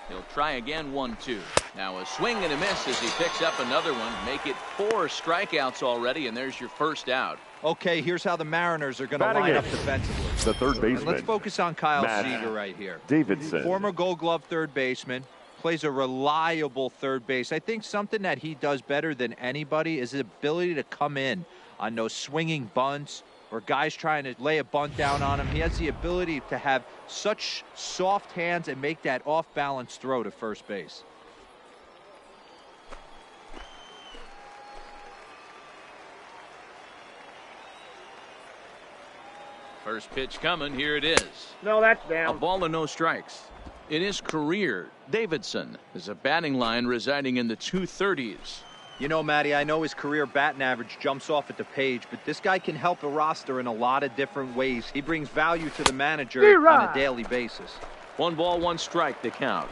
He'll try again, 1-2. Now a swing and a miss as he picks up another one. Make it 4 strikeouts already, and there's your first out. Okay, here's how the Mariners are going to line up defensively. The third baseman. And let's focus on Kyle Seager right here. Davidson. Former Gold Glove third baseman. Plays a reliable third base. I think something that he does better than anybody is his ability to come in on those swinging bunts, or guys trying to lay a bunt down on him. He has the ability to have such soft hands and make that off-balance throw to first base. First pitch coming. Here it is. No, that's down. A ball and no strikes. In his career, Davidson is a batting line residing in the 230s. You know, Matty, I know his career batting average jumps off at the page, but this guy can help a roster in a lot of different ways. He brings value to the manager on a daily basis. 1 ball, 1 strike to count.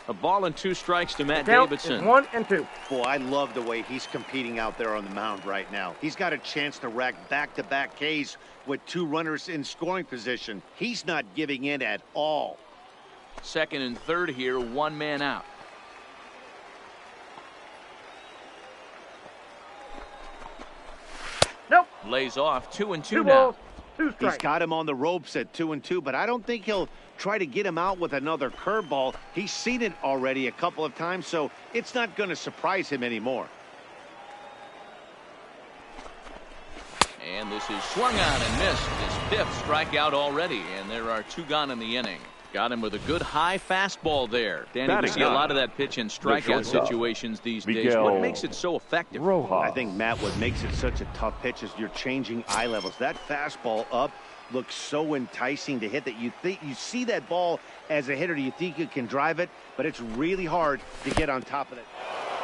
A ball and 2 strikes to Matt Davidson. 1-2. Boy, I love the way he's competing out there on the mound right now. He's got a chance to rack back-to-back Ks with 2 runners in scoring position. He's not giving in at all. Second and third here, 1 man out. Nope. Lays off 2-2 2 now. balls, 2 strikes. He's got him on the ropes at 2-2, but I don't think he'll try to get him out with another curveball. He's seen it already a couple of times, so it's not going to surprise him anymore. And this is swung on and missed. His 5th strikeout already, and there are 2 gone in the inning. Got him with a good high fastball there. Danny, we see a lot of that pitch in strikeout situations these days. What makes it so effective? I think, Matt, what makes it such a tough pitch is you're changing eye levels. That fastball up looks so enticing to hit that you see that ball as a hitter, you think you can drive it, but it's really hard to get on top of it.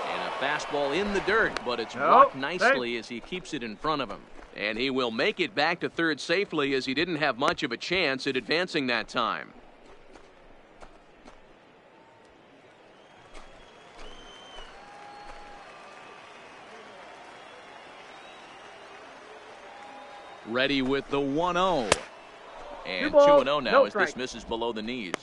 And a fastball in the dirt, but it's blocked nicely as he keeps it in front of him. And he will make it back to third safely as he didn't have much of a chance at advancing that time. Ready with the 1-0. And 2-0 now as this misses below the knees.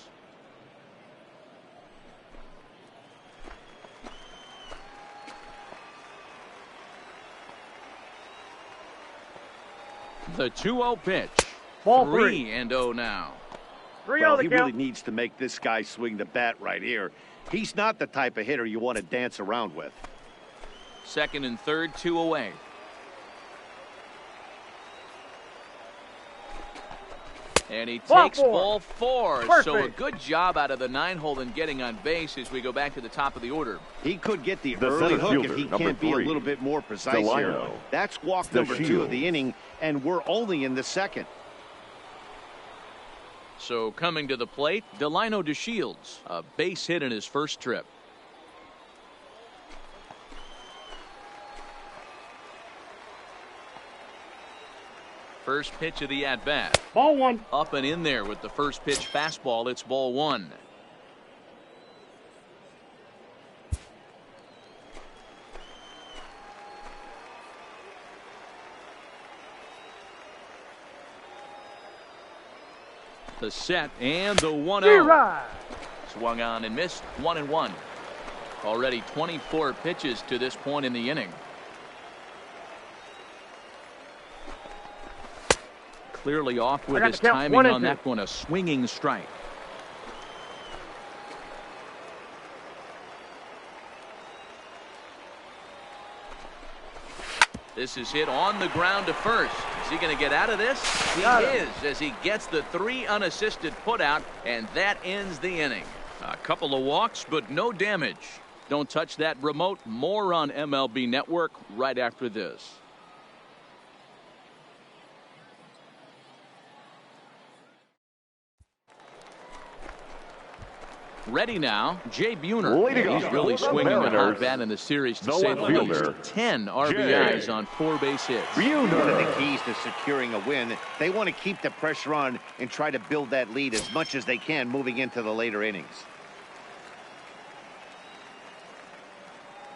The 2-0 pitch. Ball 3-0 now. 3-0 well, he really needs to make this guy swing the bat right here. He's not the type of hitter you want to dance around with. Second and third, 2 away. And he takes ball 4. Perfect. So a good job out of the 9-hole in getting on base as we go back to the top of the order. He could get the early hook if he can't be a little bit more precise here. That's walk number 2 of the inning, and we're only in the second. So coming to the plate, Delino DeShields, a base hit in his first trip. First pitch of the at-bat. Ball 1. Up and in there with the first pitch fastball. It's ball 1. The set and the 1-0. Swung on and missed. 1-1. Already 24 pitches to this point in the inning. Clearly off with his timing on that one, a swinging strike. This is hit on the ground to first. Is he going to get out of this? He is, as he gets the 3 unassisted putout, and that ends the inning. A couple of walks, but no damage. Don't touch that remote. More on MLB Network right after this. Ready now, Jay Buhner. He's really swinging the hot bat in the series, to say the least. 10 RBIs on 4 base hits. One of the keys to securing a win, they want to keep the pressure on and try to build that lead as much as they can moving into the later innings.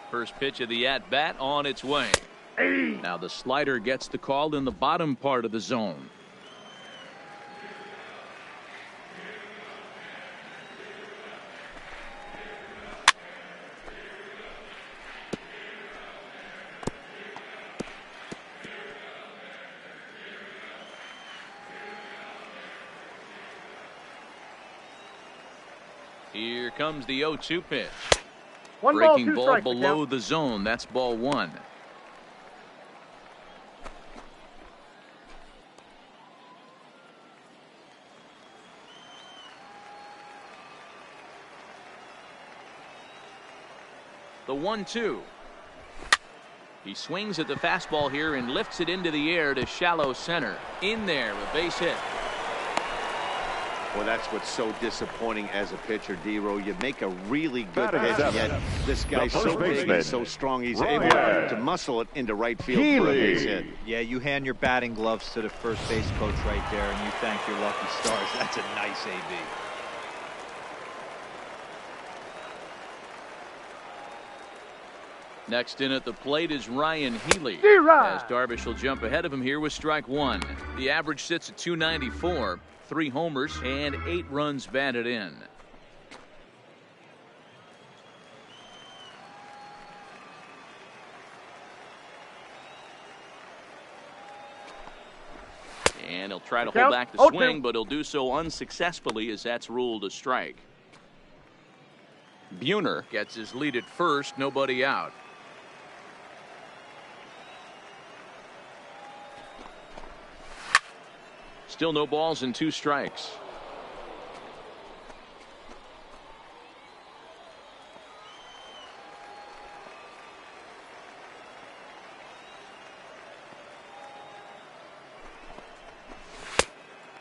First pitch of the at-bat on its way. Now the slider gets the call in the bottom part of the zone. Here comes the 0-2 pitch. Breaking ball below the zone. That's ball 1. The 1-2. He swings at the fastball here and lifts it into the air to shallow center. In there, a base hit. Well, that's what's so disappointing as a pitcher, D-Row. You make a really good pitch, and yet this guy's so big and so strong, he's able to muscle it into right field for a base hit. Yeah, you hand your batting gloves to the first base coach right there, and you thank your lucky stars. That's a nice AB. Next in at the plate is Ryan Healy. As Darvish will jump ahead of him here with strike 1. The average sits at 294. 3 homers and 8 runs batted in. And he'll try to hold back the swing, but he'll do so unsuccessfully as that's ruled a strike. Buhner gets his lead at first, nobody out. Still no balls and 2 strikes.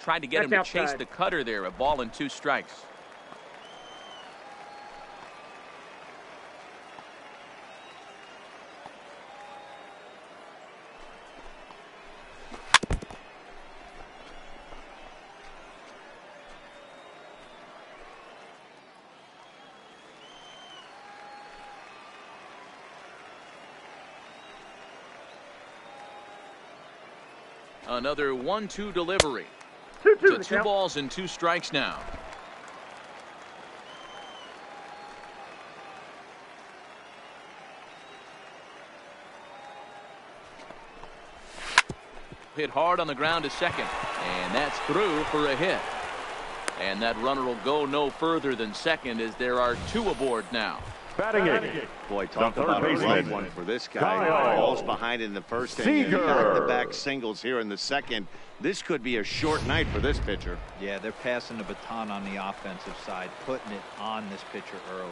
Tried to get him to chase the cutter there. A ball and 2 strikes. Another 1-2 delivery. 2-2. 2 balls and 2 strikes now. Hit hard on the ground to second, and that's through for a hit. And that runner will go no further than second as there are 2 aboard now. Batting it. Boy, talk about a rough one for this guy. Balls behind in the first inning. Back-to-back singles here in the second. This could be a short night for this pitcher. Yeah, they're passing the baton on the offensive side, putting it on this pitcher early.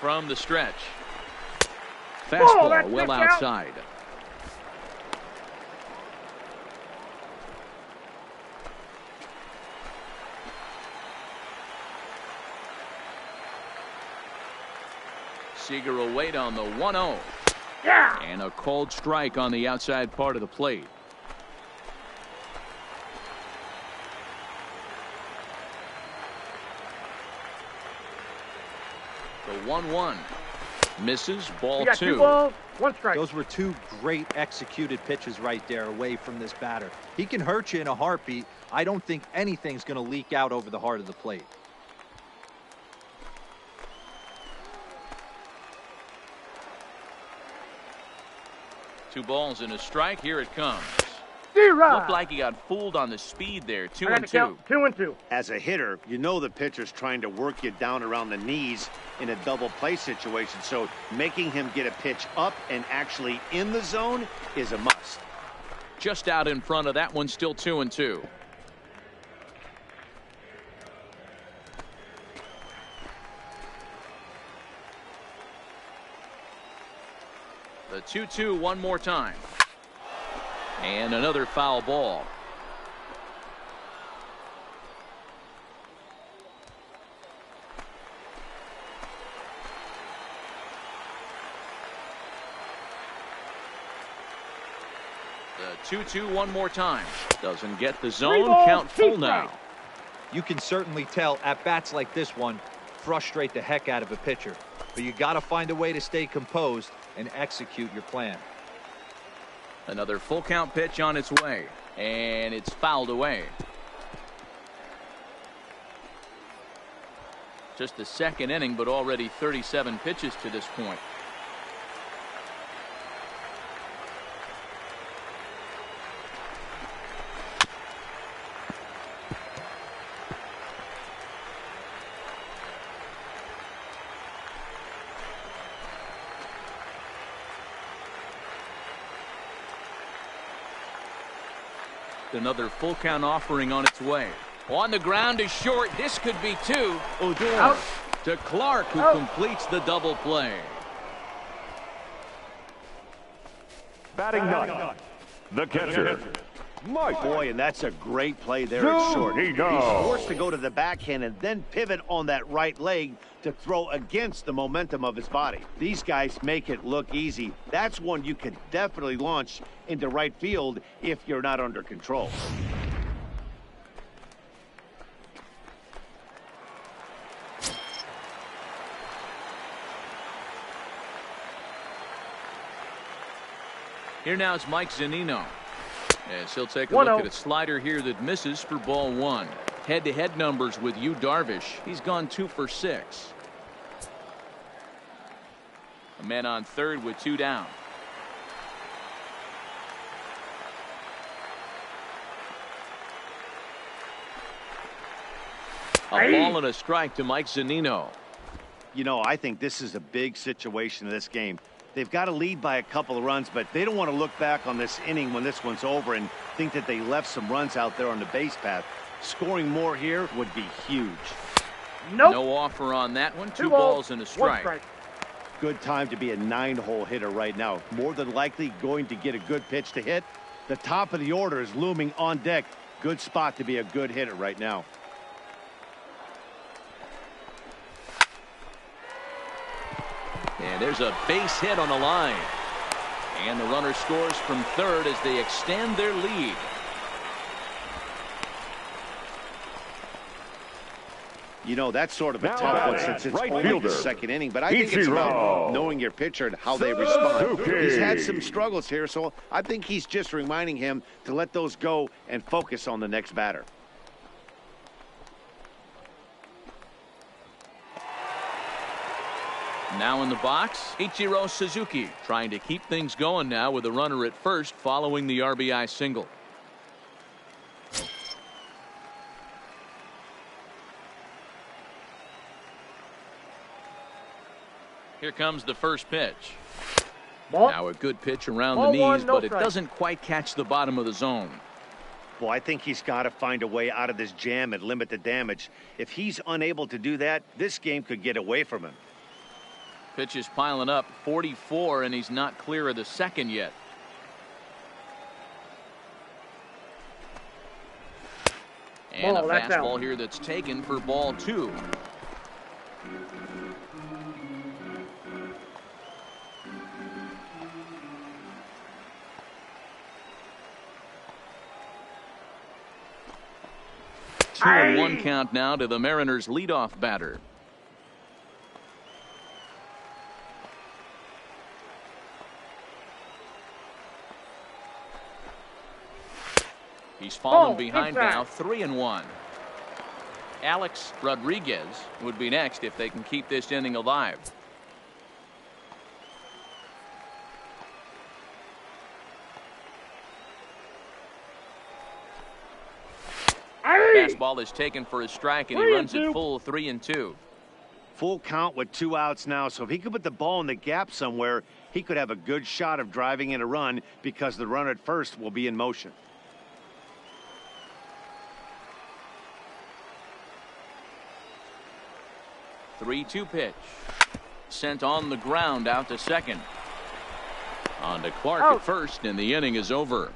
From the stretch. Fastball well outside. Seager will wait on the 1-0. Yeah. And a cold strike on the outside part of the plate. The 1-1 misses, ball 2. 2 balls, 1 strike. Those were 2 great executed pitches right there away from this batter. He can hurt you in a heartbeat. I don't think anything's going to leak out over the heart of the plate. 2 balls and a strike. Here it comes. D-Rod. Looked like he got fooled on the speed there. 2 I got and to 2. count 2 and 2. As a hitter, you know the pitcher's trying to work you down around the knees in a double play situation. So making him get a pitch up and actually in the zone is a must. Just out in front of that one, still 2 and 2. The 2-2 one more time. And another foul ball. The 2-2 one more time. Doesn't get the zone. Count full now. You can certainly tell at bats like this one frustrate the heck out of a pitcher. But you got to find a way to stay composed and execute your plan. Another full count pitch on its way, and it's fouled away. Just the second inning, but already 37 pitches to this point. Another full count offering on its way. On the ground is short. This could be 2. Odor Out. to Clark, who Out. completes the double play. Batting ninth, the catcher, Mike. Boy, and that's a great play there at short. He's Zunino. forced to go to the backhand and then pivot on that right leg to throw against the momentum of his body. These guys make it look easy. That's one you could definitely launch into right field if you're not under control. Here now is Mike Zunino. As he'll take a look at a slider here that misses for ball 1. Head-to-head numbers with Yu Darvish. He's gone 2 for 6. A man on third with 2 down. A ball and a strike to Mike Zunino. You know, I think this is a big situation in this game. They've got to lead by a couple of runs, but they don't want to look back on this inning when this one's over and think that they left some runs out there on the base path. Scoring more here would be huge. Nope. No offer on that one. 2 2 balls and a 1 strike. Good time to be a 9-hole hitter right now. More than likely going to get a good pitch to hit. The top of the order is looming on deck. Good spot to be a good hitter right now. And there's a base hit on the line. And the runner scores from third as they extend their lead. You know, that's sort of a Now tough one batting, since it's right only fielder, the second inning. But I think it's Ichiro. about knowing your pitcher and how they respond. Suzuki. He's had some struggles here, so I think he's just reminding him to let those go and focus on the next batter. Now in the box, Ichiro Suzuki trying to keep things going now with a runner at first following the RBI single. Here comes the first pitch. Ball. Now a good pitch around Ball the one, knees, no but it strike. doesn't quite catch the bottom of the zone. Well, I think he's got to find a way out of this jam and limit the damage. If he's unable to do that, this game could get away from him. Pitch is piling up, 44, and he's not clear of the second yet. And Ball, a that's fastball out. here that's taken for ball 2. Two and 1 count now to the Mariners' leadoff batter. He's fallen behind now, 3 and 1. Alex Rodriguez would be next if they can keep this inning alive. fastball is taken for a strike, and he runs it full 3-2. Full count with 2 outs now, so if he could put the ball in the gap somewhere, he could have a good shot of driving in a run because the runner at first will be in motion. The 3-2 pitch. Sent on the ground out to second. On to Clark at first, and the inning is over.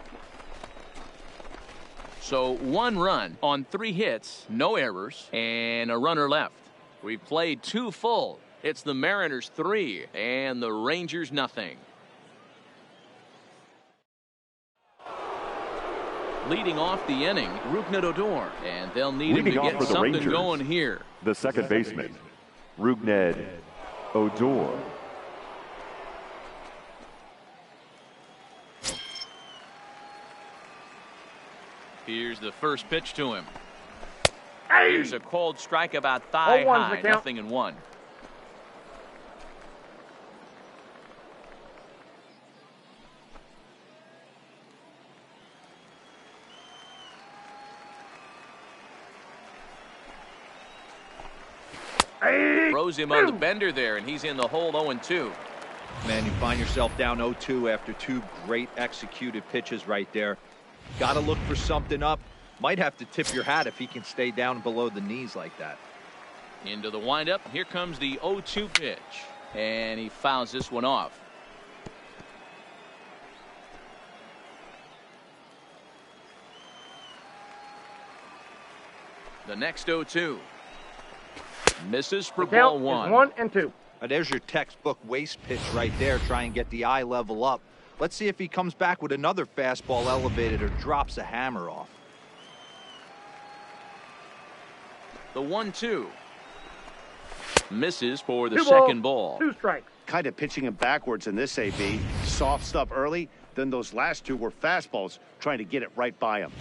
So 1 run on 3 hits, no errors, and a runner left. We've played 2 full. It's the Mariners 3 and the Rangers nothing. Leading off the inning, Rougned Odor, and they'll need him to get something going here. The second baseman, Rougned Odor. Here's the first pitch to him. Here's a cold strike about thigh high, 0-1. Throws him on the bender there, and he's in the hole 0-2. Man, you find yourself down 0-2 after 2 great executed pitches right there. Got to look for something up. Might have to tip your hat if he can stay down below the knees like that. Into the windup. Here comes the 0-2 pitch. And he fouls this one off. The next 0-2. Misses for ball 1. 1-2. There's your textbook waste pitch right there. Try and get the eye level up. Let's see if he comes back with another fastball elevated or drops a hammer off. The 1-2. Misses for the second ball. 2 strikes. Kind of pitching him backwards in this AB. Soft stuff early, then those last 2 were fastballs, trying to get it right by him.